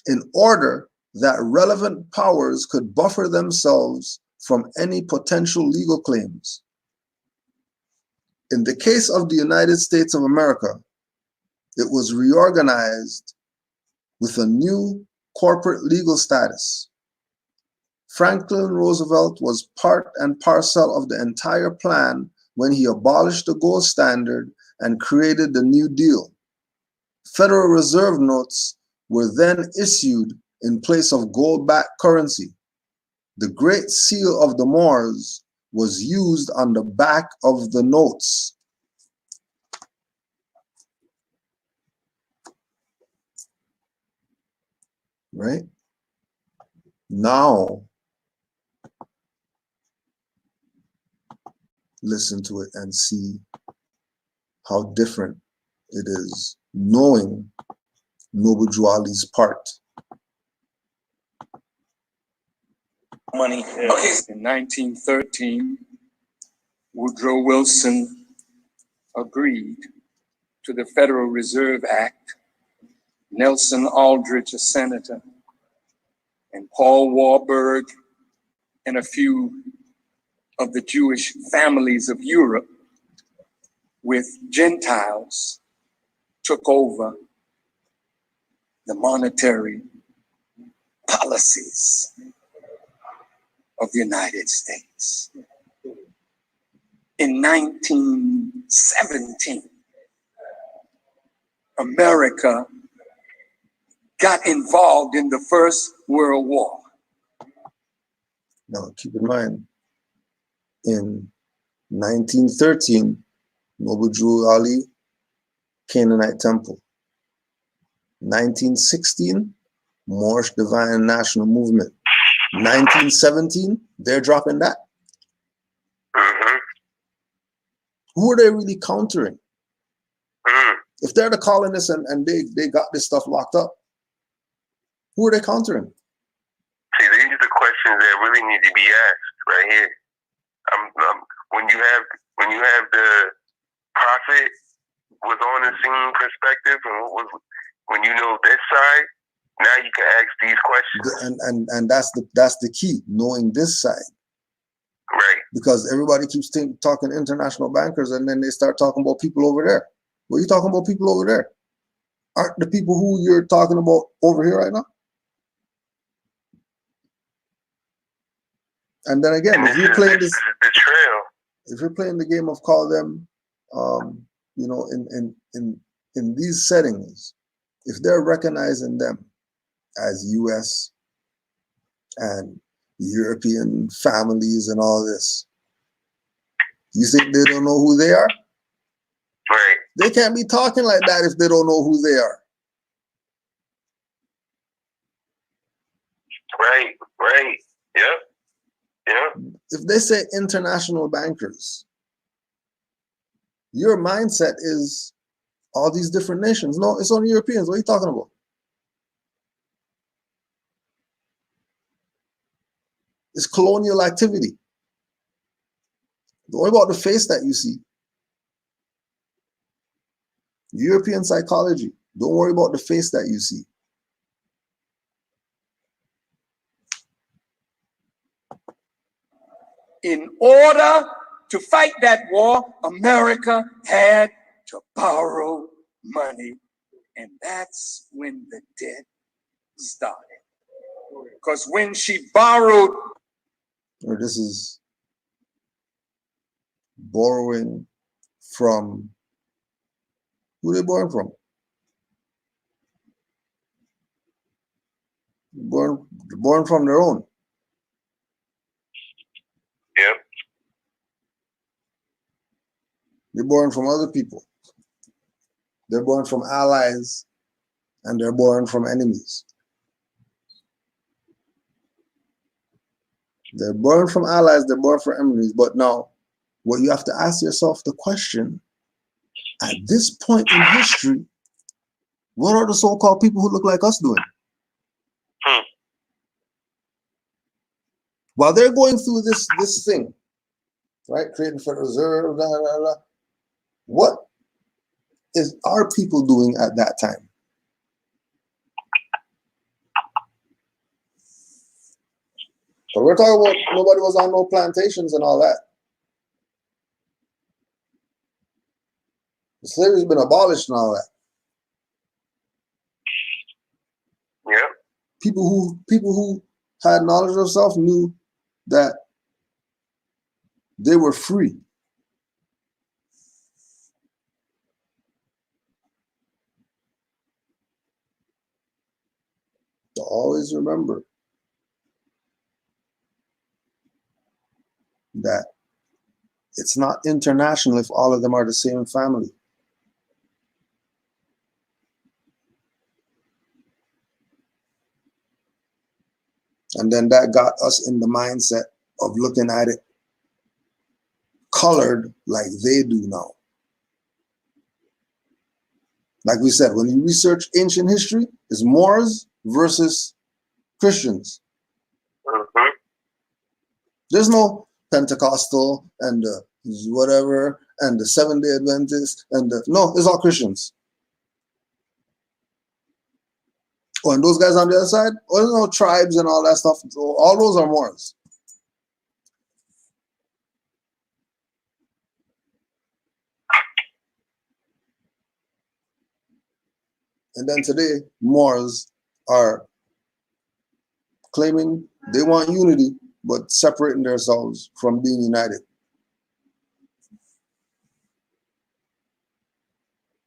in order that relevant powers could buffer themselves from any potential legal claims. In the case of the United States of America, it was reorganized with a new corporate legal status. Franklin Roosevelt was part and parcel of the entire plan when he abolished the gold standard and created the New Deal. Federal Reserve notes were then issued in place of gold-backed currency. The Great Seal of the Moors was used on the back of the notes. Right? Now, listen to it and see how different it is, knowing Noble Drew Ali's part. money. Okay. In 1913, Woodrow Wilson agreed to the Federal Reserve Act. Nelson Aldrich, a senator, and Paul Warburg and a few of the Jewish families of Europe with Gentiles took over the monetary policies of the United States. In 1917, America got involved in the First World War. Now, keep in mind, in 1913, Noble Drew Ali, Canaanite Temple. 1916, Moorish Divine National Movement. 1917, they're dropping that. Who are they really countering? If they're the colonists and they got this stuff locked up, who are they countering? See, these are the questions that really need to be asked right here. When you have the prophet was on the scene perspective, and when you know this side, now you can ask these questions. And that's the key, knowing this side. Right. Because everybody keeps talking international bankers, and then they start talking about people over there. What are you talking about people over there? Aren't the people who you're talking about over here right now? And then again, if you're playing this betrayal, if you're playing the game of call them, you know, in these settings, if they're recognizing them as U.S. and European families and all this, you think they don't know who they are? Right. They can't be talking like that if they don't know who they are. Right. Yep. If they say international bankers, your mindset is all these different nations. No, it's only Europeans. What are you talking about? It's colonial activity. Don't worry about the face that you see. European psychology. Don't worry about the face that you see. In order to fight that war, America had to borrow money. And that's when the debt started. Because when she borrowed... Or this is borrowing from... Who they borrowing from? Born from their own. Yep. They're born from other people. They're born from allies, and they're born from enemies. They're born from allies, they're born from enemies. But now, what you have to ask yourself the question, at this point in history, what are the so-called people who look like us doing? While they're going through this thing, right, creating Federal Reserve, blah, blah, blah, what is our people doing at that time? But we're talking about nobody was on no plantations and all that. Slavery's been abolished and all that. Yeah. People who had knowledge of self knew that they were free. So always remember that it's not international if all of them are the same family. And then that got us in the mindset of looking at it colored like they do now. Like we said, when you research ancient history, it's Moors versus Christians. There's no Pentecostal and whatever and the Seventh-day Adventist and no, it's all Christians. Oh, and those guys on the other side, oh, there's no tribes and all that stuff. All those are Moors. And then today, Moors are claiming they want unity, but separating themselves from being united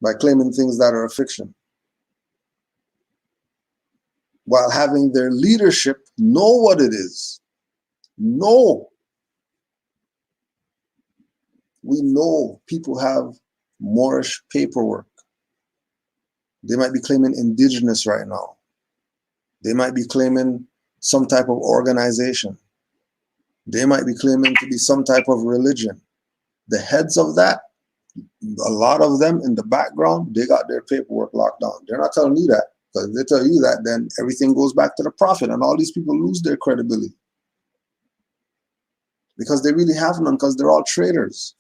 by claiming things that are a fiction, while having their leadership know what it is. No. We know people have Moorish paperwork. They might be claiming indigenous right now. They might be claiming some type of organization. They might be claiming to be some type of religion. The heads of that, a lot of them in the background, they got their paperwork locked down. They're not telling you that, because if they tell you that, then everything goes back to the prophet and all these people lose their credibility. Because they really have none, because they're all traitors.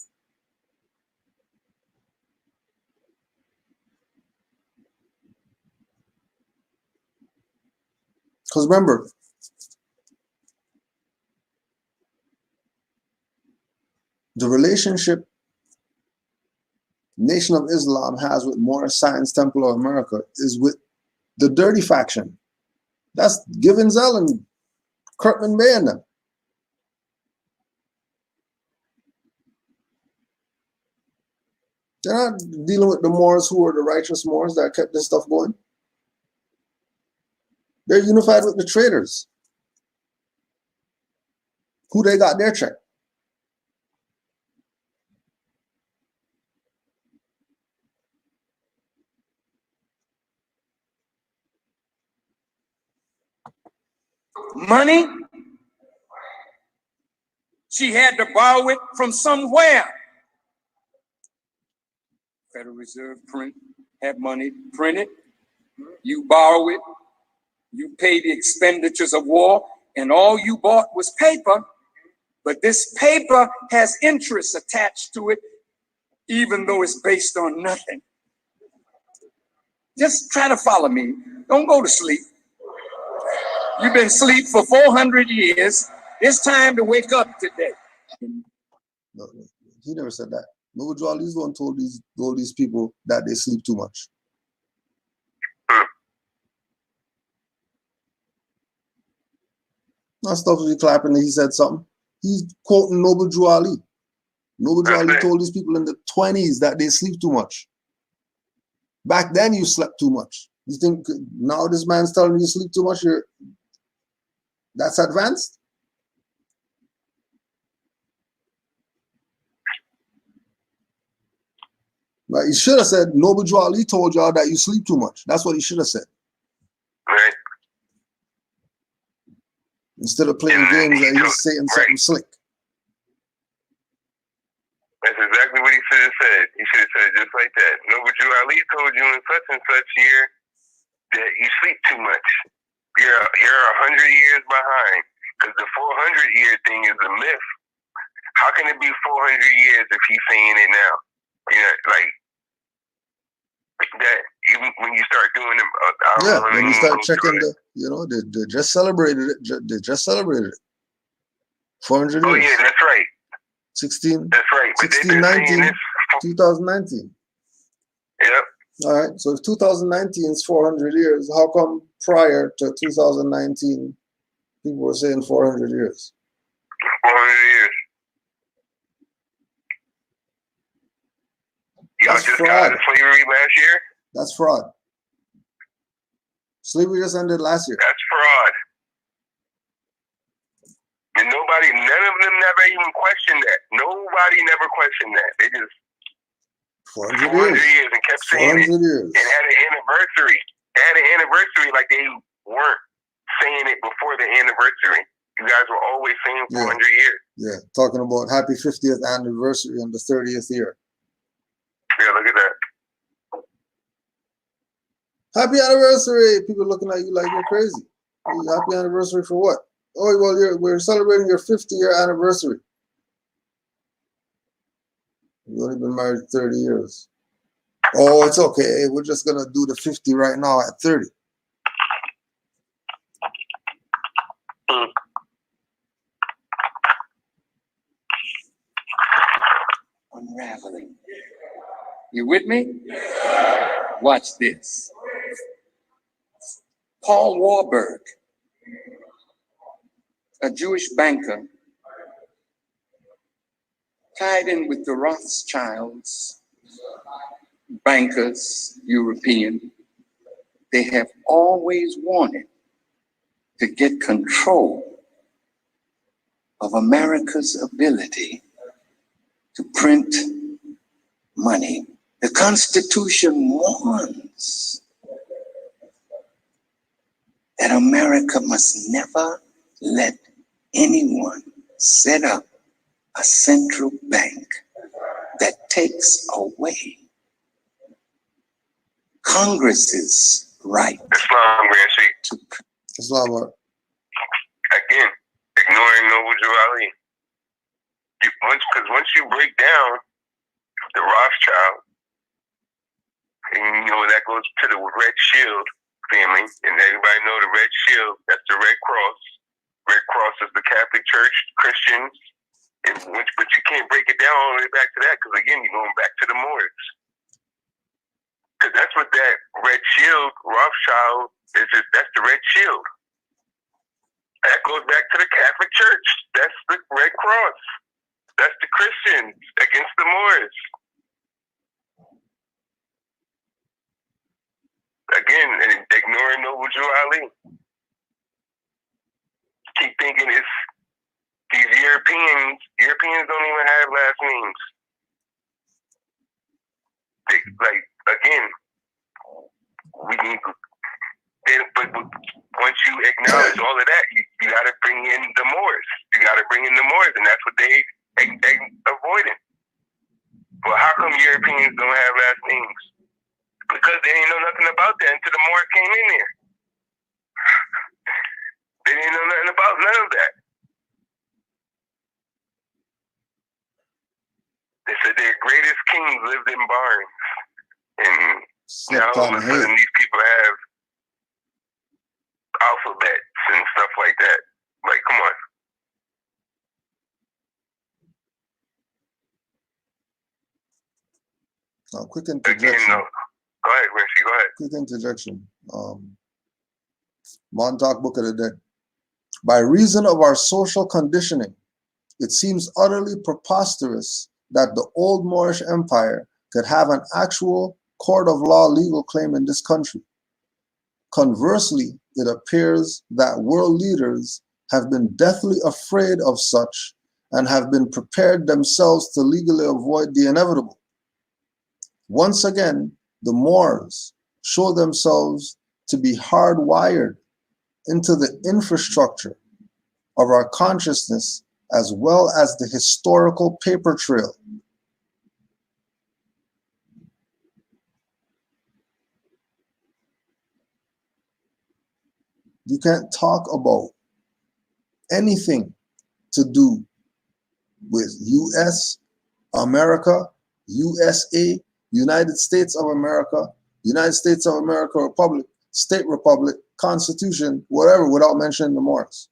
Because remember, the relationship Nation of Islam has with Moorish Science Temple of America is with the dirty faction. That's Givensell and Kirkman Bay and them. They're not dealing with the Moors who are the righteous Moors that kept this stuff going. They're unified with the traitors who they got their check. Money, she had to borrow it from somewhere. Federal Reserve print, have money printed, you borrow it, you pay the expenditures of war, and all you bought was paper, but this paper has interest attached to it, even though it's based on nothing. Just try to follow me. Don't go to sleep. You've been asleep for 400 years. It's time to wake up today. No, he never said that. Noble Ali's the one told these people that they sleep too much. Not stuff he clapping that he said something. He's quoting Noble Ali. Noble Ali told these people in the 20s that they sleep too much. Back then you slept too much. You think now this man's telling you sleep too much, that's advanced? Right? He should have said Noble Ali told y'all that you sleep too much. That's what he should have said. Right. Instead of playing games that he's saying something slick. That's exactly what he should have said. He should have said it just like that. Noble Ali told you in such and such year that you sleep too much. You're 100 years behind. Because the 400-year thing is a myth. How can it be 400 years if he's saying it now? Like that. Even when you start doing them, when you start checking they just celebrated it. They just celebrated it. 400 years. Oh yeah, that's right. 16. That's right. 1619. 2019. Yep. All right. So if 2019 is 400 years, how come prior to 2019 people were saying 400 years? 400 years. Y'all just got out of slavery last year? That's fraud. Slavery just ended last year. That's fraud. And none of them never even questioned that. Nobody never questioned that. They just 400 years and kept saying it. Years. And had an anniversary. They had an anniversary like they weren't saying it before the anniversary. You guys were always saying 400 years. Yeah, talking about happy 50th anniversary on the 30th year. Yeah, look at that. Happy anniversary! People looking at you like you're crazy. Happy anniversary for what? Oh, well, we're celebrating your 50-year anniversary. You've only been married 30 years. Oh, it's okay. We're just going to do the 50 right now at 30. Unraveling. You with me? Watch this. Paul Warburg, a Jewish banker, tied in with the Rothschilds, bankers, European. They have always wanted to get control of America's ability to print money. The Constitution warns that America must never let anyone set up a central bank that takes away Congress's right. Islam, to Islam, what? again, ignoring Noble Joe Ali. Because once you break down the Rothschild, and that goes to the Red Shield family, and everybody know the Red Shield, that's the Red Cross. Red Cross is the Catholic Church, Christians, but you can't break it down all the way back to that, because again, you're going back to the Moors. Because that's what that Red Shield, Rothschild, that's the Red Shield. That goes back to the Catholic Church. That's the Red Cross. That's the Christians against the Moors. Again, ignoring Noble Joe Ali. Keep thinking it's these Europeans. Europeans don't even have last names. Again, we need. But once you acknowledge all of that, you got to bring in the Moors. You got to bring in the Moors, and that's what they avoided. Well, how come Europeans don't have last names? Because they didn't know nothing about that until the Moors came in there. They didn't know nothing about none of that. They said their greatest kings lived in barns. And now all of a sudden these people have alphabets and stuff like that. Like, come on. Now, quick interjection. Again, no. Go ahead, Richie, go ahead. Quick interjection. Montauk Book of the Dead. By reason of our social conditioning, it seems utterly preposterous that the old Moorish Empire could have an actual court of law legal claim in this country. Conversely, it appears that world leaders have been deathly afraid of such and have been prepared themselves to legally avoid the inevitable. Once again, the Moors show themselves to be hardwired into the infrastructure of our consciousness as well as the historical paper trail. You can't talk about anything to do with US, America, USA, United States of America, United States of America Republic, State Republic, Constitution, whatever, without mentioning the Moors.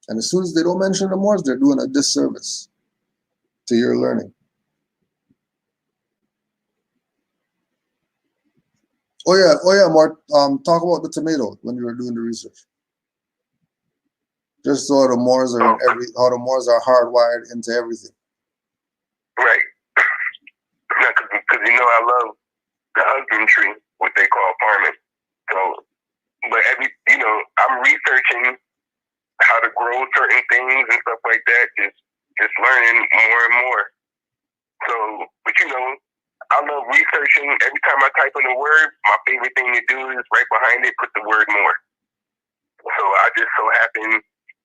And as soon as they don't mention the Moors, they're doing a disservice to your learning. Oh yeah, Mark, talk about the tomato when you were doing the research. Just so the Moors are how the Moors are hardwired into everything. Right. Because I love the husbandry, what they call farming. So, but I'm researching how to grow certain things and stuff like that. Just learning more and more. So, but I love researching. Every time I type in a word, my favorite thing to do is right behind it, put the word more. So I just so happen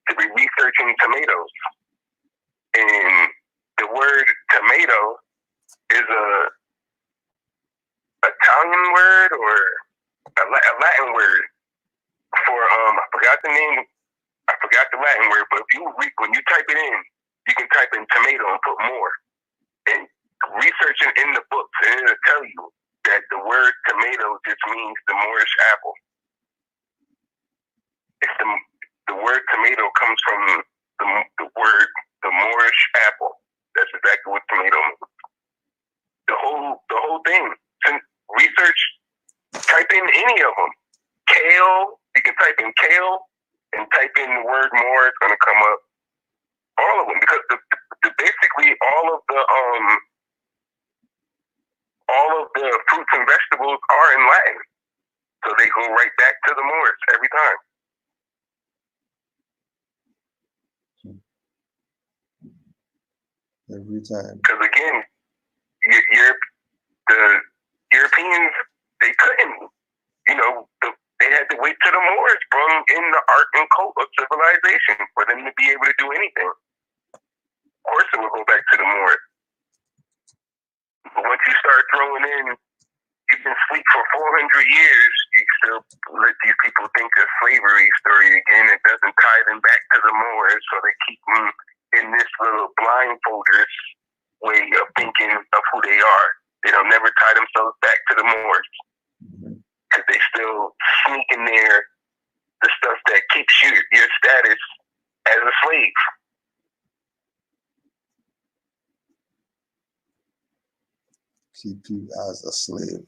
to be researching tomatoes. And the word tomato is a Italian word or a Latin word for, I forgot the name but when you type it in, you can type in tomato and put more. And researching in the books, and it'll tell you that the word tomato just means the Moorish apple. It's the word tomato comes from the word the Moorish apple. That's exactly what tomato means. The whole thing. Since research, type in any of them. Kale, you can type in kale and type in the word more, it's gonna come up. All of them, because basically all of the fruits and vegetables are in Latin, so they go right back to the Moors every time. Every time. Because again, the Europeans, they couldn't, they had to wait till the Moors brought in the art and cult of civilization for them to be able to do anything. Of course, it will go back to the Moors. But once you start throwing in, you've been asleep for 400 years, you still let these people think of slavery story again. It doesn't tie them back to the Moors, so they keep them in this little blindfolders way of thinking of who they are. They don't never tie themselves back to the Moors. Because they still sneak in there the stuff that keeps your status as a slave. Keep you as a slave.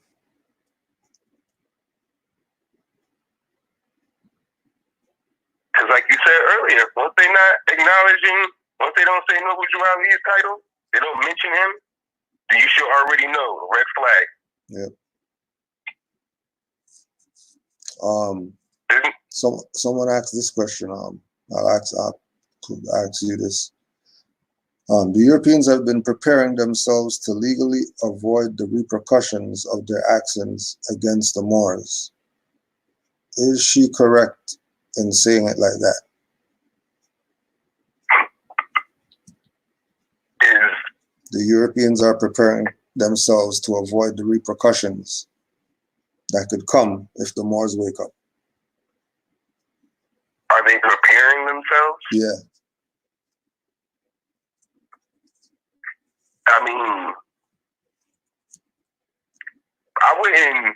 Because like you said earlier, once they're not acknowledging, once they don't say Noble Drew Ali's title, they don't mention him, then you should already know, red flag. Yep. Someone asked this question. I'll ask you this. The Europeans have been preparing themselves to legally avoid the repercussions of their actions against the Moors. Is she correct in saying it like that? The Europeans are preparing themselves to avoid the repercussions that could come if the Moors wake up. Are they preparing themselves? Yeah. I mean, I wouldn't,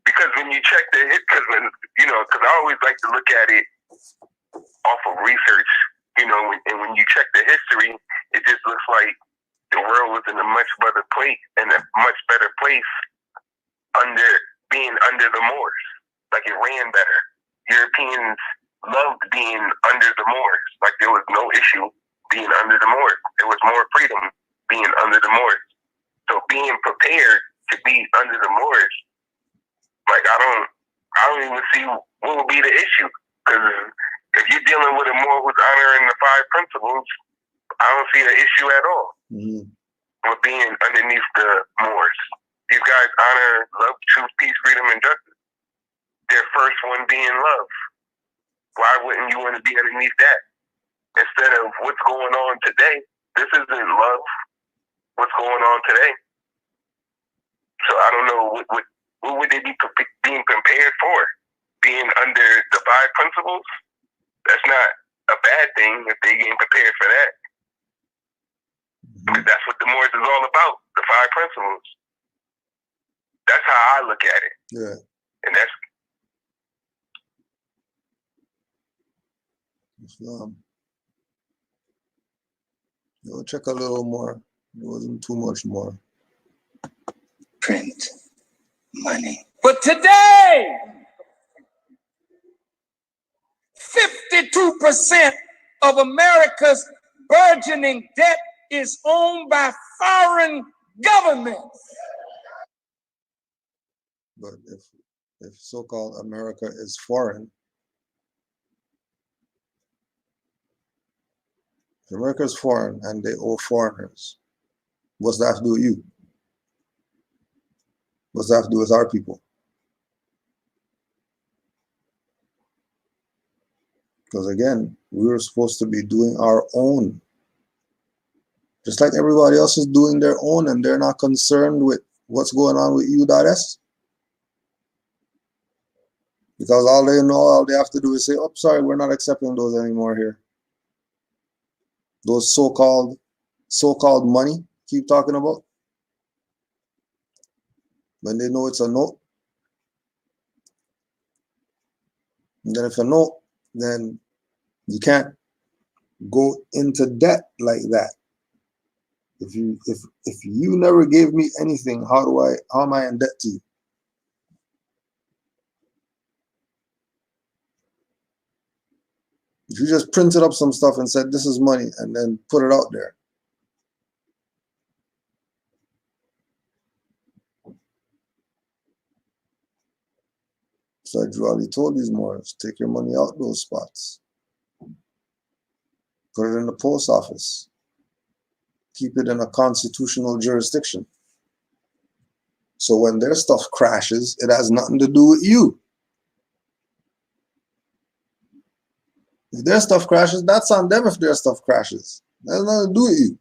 because when you check because I always like to look at it off of research, and when you check the history, it just looks like the world was in a much better place, being under the Moors. Like it ran better. Europeans loved being under the Moors. Like there was no issue being under the Moors. There was more freedom being under the Moors. So being prepared to be under the Moors, like I don't even see what would be the issue. Because if you're dealing with a Moor who's honoring the 5 principles, I don't see an issue at all with being underneath the Moors. These guys honor love, truth, peace, freedom, and justice. Their first one being love. Why wouldn't you want to be underneath that? Instead of what's going on today, this isn't love. What's going on today? So I don't know what would they be being prepared for? Being under the 5 principles? That's not a bad thing if they getting prepared for that. Because that's what the Moors is all about, the 5 principles. That's how I look at it. Yeah. And that's You'll check a little more. It wasn't too much more. Print money. But today, 52% of America's burgeoning debt is owned by foreign governments. But if so-called America is foreign, if America is foreign and they owe foreigners, what's that have to do with you? What's that have to do with our people? Because again, we were supposed to be doing our own. Just like everybody else is doing their own and they're not concerned with what's going on with U.S. Because all they have to do is say, oh, sorry, we're not accepting those anymore here. those so-called money keep talking about, when they know it's a note. And then if a note, then you can't go into debt like that. If you never gave me anything, how am I in debt to you? If you just printed up some stuff and said this is money and then put it out there, so I already told these Moors, take your money out those spots, put it in the post office, keep it in a constitutional jurisdiction. So when their stuff crashes, it has nothing to do with you. If their stuff crashes, that's on them. If their stuff crashes, that has nothing to do with you.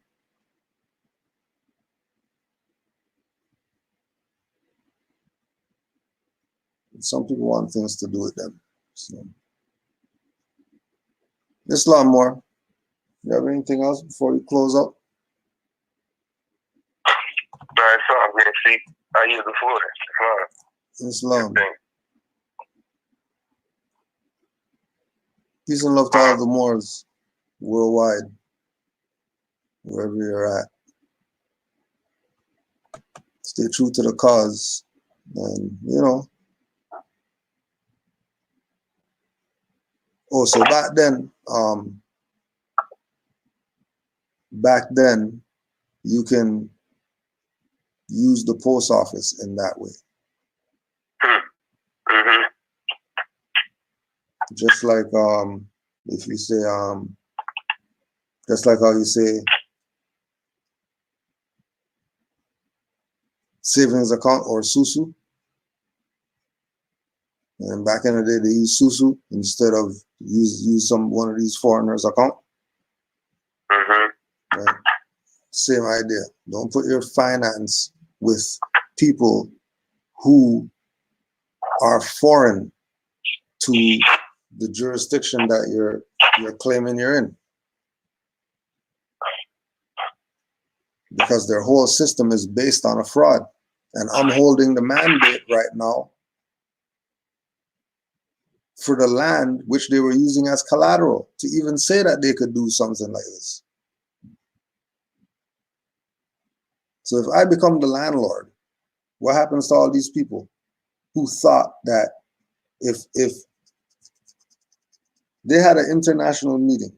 And some people want things to do with them. So, Islam more. You have anything else before we close up? Alright, so I'm going to see. I use the floor. Islam. Peace and love to all the Moors worldwide, wherever you're at. Stay true to the cause, and Oh, so back then, you can use the post office in that way. Mm-hmm. Just like if you say just like how you say savings account or susu. And back in the day, they used susu instead of use one of these foreigners' account. Mm-hmm. Right? Same idea. Don't put your finance with people who are foreign to the jurisdiction that you're claiming you're in, because their whole system is based on a fraud. And I'm holding the mandate right now for the land which they were using as collateral to even say that they could do something like this. So if I become the landlord, what happens to all these people who thought that if they had an international meeting,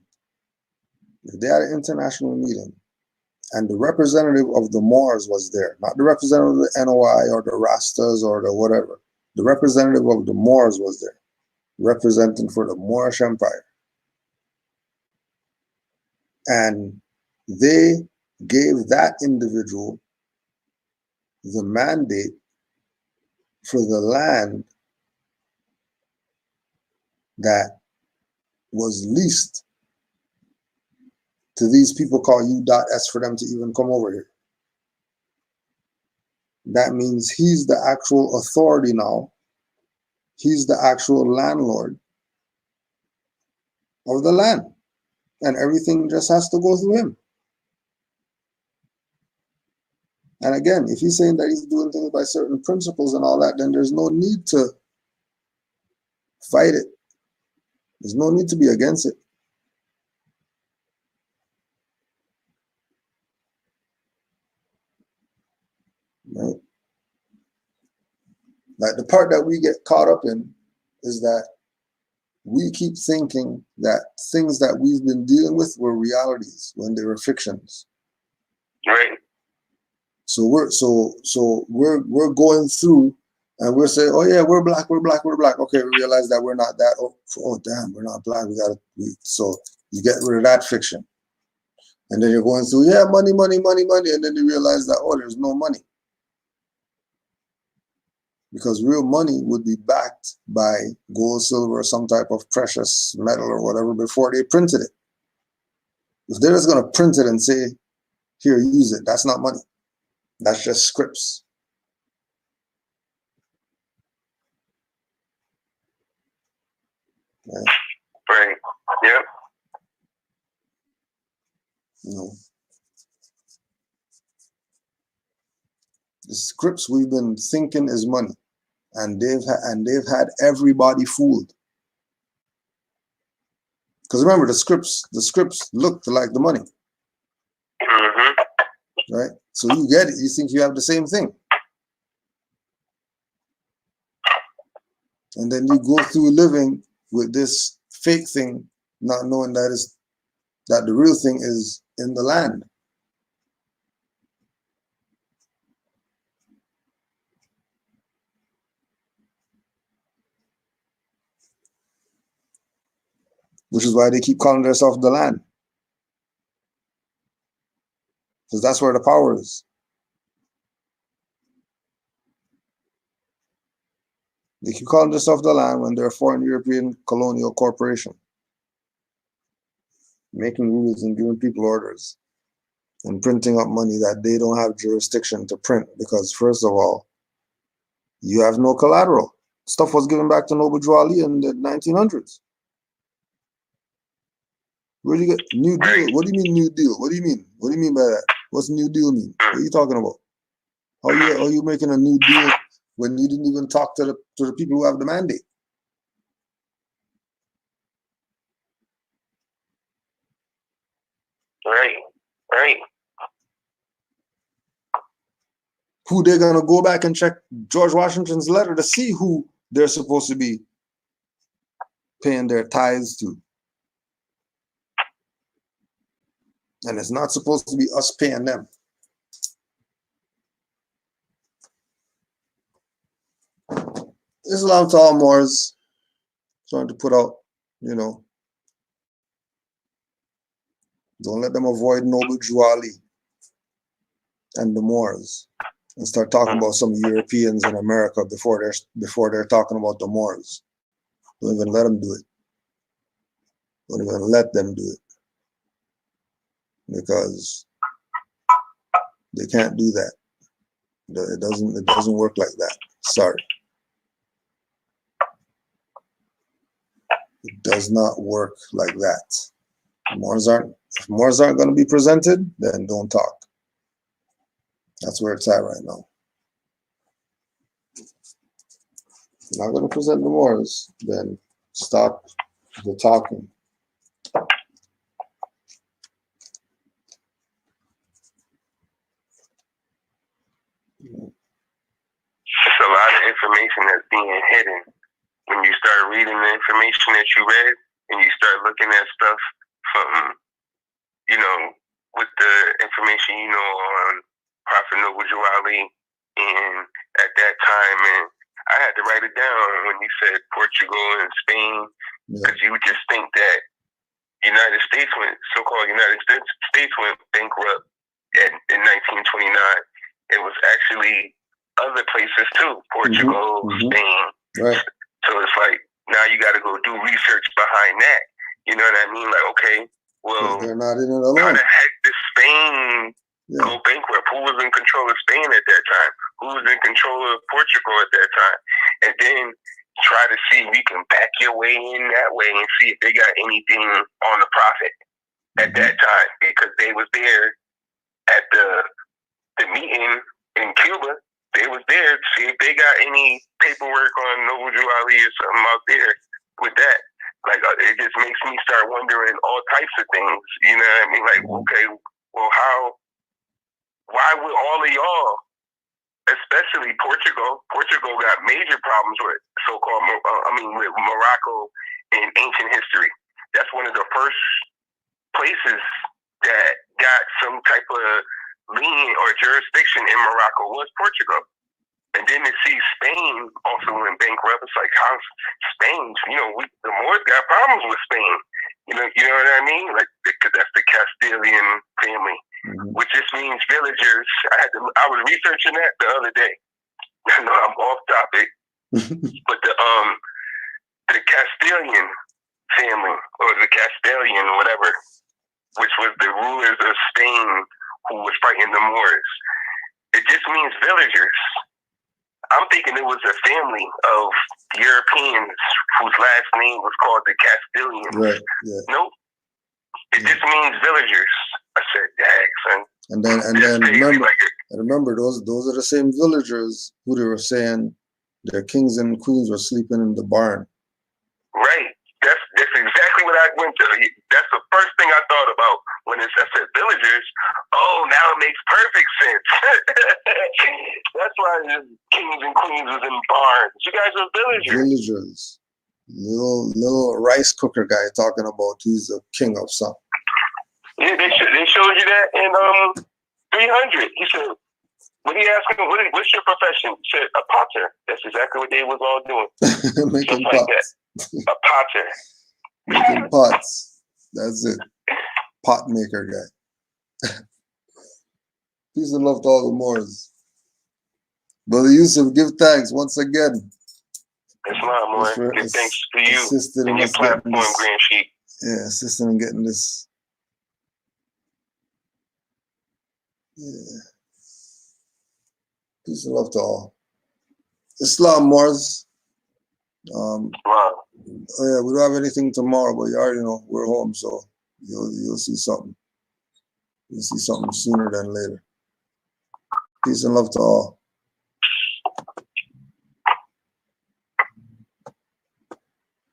and the representative of the Moors was there, not the representative of the NOI or the Rastas or the whatever, the representative of the Moors was there, representing for the Moorish Empire. And they gave that individual the mandate for the land that was leased to these people called U.S for them to even come over here. That means he's the actual authority now. He's the actual landlord of the land. And everything just has to go through him. And again, if he's saying that he's doing things by certain principles and all that, then there's no need to fight it. There's no need to be against it. Right? Like the part that we get caught up in is that we keep thinking that things that we've been dealing with were realities when they were fictions. Right. So we're going through and we're saying, oh yeah, we're black. Okay, we realize that we're not that. Oh damn, we're not black. So you get rid of that fiction. And then you're going through, yeah, money. And then you realize that, oh, there's no money. Because real money would be backed by gold, silver, or some type of precious metal or whatever before they printed it. If they're just going to print it and say, here, use it, that's not money. That's just scripts. Right. Yep. The scripts we've been thinking is money, and they've had everybody fooled. Because remember, the scripts looked like the money, right? So you get it. You think you have the same thing, and then you go through living with this fake thing, not knowing that the real thing is in the land. Which is why they keep calling themselves the land. Because that's where the power is. They keep calling themselves the land when they're a foreign European colonial corporation, making rules and giving people orders and printing up money that they don't have jurisdiction to print, because first of all, you have no collateral. Stuff was given back to Noble Drew Ali in the 1900s. Where do you get New Deal? What do you mean New Deal? What do you mean? What do you mean by that? What's New Deal mean? What are you talking about? How are you making a new deal when you didn't even talk to the people who have the mandate? Right. Who they're gonna go back and check George Washington's letter to see who they're supposed to be paying their tithes to. And it's not supposed to be us paying them. Islam to all Moors, trying to put out, don't let them avoid Noble Drew Ali and the Moors and start talking about some Europeans in America before they're talking about the Moors. Don't even let them do it. Don't even let them do it. Because they can't do that. It doesn't work like that. Sorry. It does not work like that. If Moors aren't going to be presented, then don't talk. That's where it's at right now. If you're not going to present the Moors, then stop the talking. It's a lot of information that's being hidden. When you start reading the information that you read and you start looking at stuff from, with the information on Prophet Noble Drew Ali, and at that time, and I had to write it down when you said Portugal and Spain, because you would just think that so-called United States went bankrupt in 1929. It was actually other places too, Portugal, Spain. Right. So it's like, now you got to go do research behind that. You know what I mean? Like, okay, well, they're not in it alone. How the heck did Spain go bankrupt? Who was in control of Spain at that time? Who was in control of Portugal at that time? And then try to see if we can back your way in that way and see if they got anything on the profit at that time, because they was there at the meeting in Cuba. They was there to see if they got any paperwork on Noble Drew Ali or something out there with that. Like, it just makes me start wondering all types of things. You know what I mean? Like, okay, well, why would all of y'all, especially Portugal got major problems with with Morocco in ancient history. That's one of the first places that got some type of lien or jurisdiction in Morocco was Portugal. And then to see Spain also went bankrupt, it's like, how Spain, the Moors got problems with Spain. You know what I mean? Like, because that's the Castilian family, which just means villagers. I was researching that the other day. I know I'm off topic, but the Castilian family, or the Castilian, whatever, which was the rulers of Spain who was fighting the Moors. It just means villagers. I'm thinking it was a family of Europeans whose last name was called the Castilians. Right. Yeah. Nope. It just means villagers. I said, dang, son. And then remember those are the same villagers who they were saying their kings and queens were sleeping in the barn. Right. That's exactly what I went to. That's the first thing I thought about when I said villagers. Oh, now it makes perfect sense. That's why the kings and queens was in barns. You guys are villagers. Villagers. Little rice cooker guy talking about he's a king of something. Yeah, they showed you that in 300. He said, when he asked him, what's your profession? He said, a potter. That's exactly what they was all doing. Making Just like pots. that. A potter. Making pots. That's it. Pot maker guy. Peace and love to all the Moors. Brother Yusuf, give thanks once again. Islam, Moore. Give thanks to you and your platform, Grand Sheik. Yeah, assisting in getting this. Yeah. Peace and love to all. Islam, Moors. Oh yeah, we don't have anything tomorrow, but you already know we're home, so you'll see something. You'll see something sooner than later. Peace and love to all.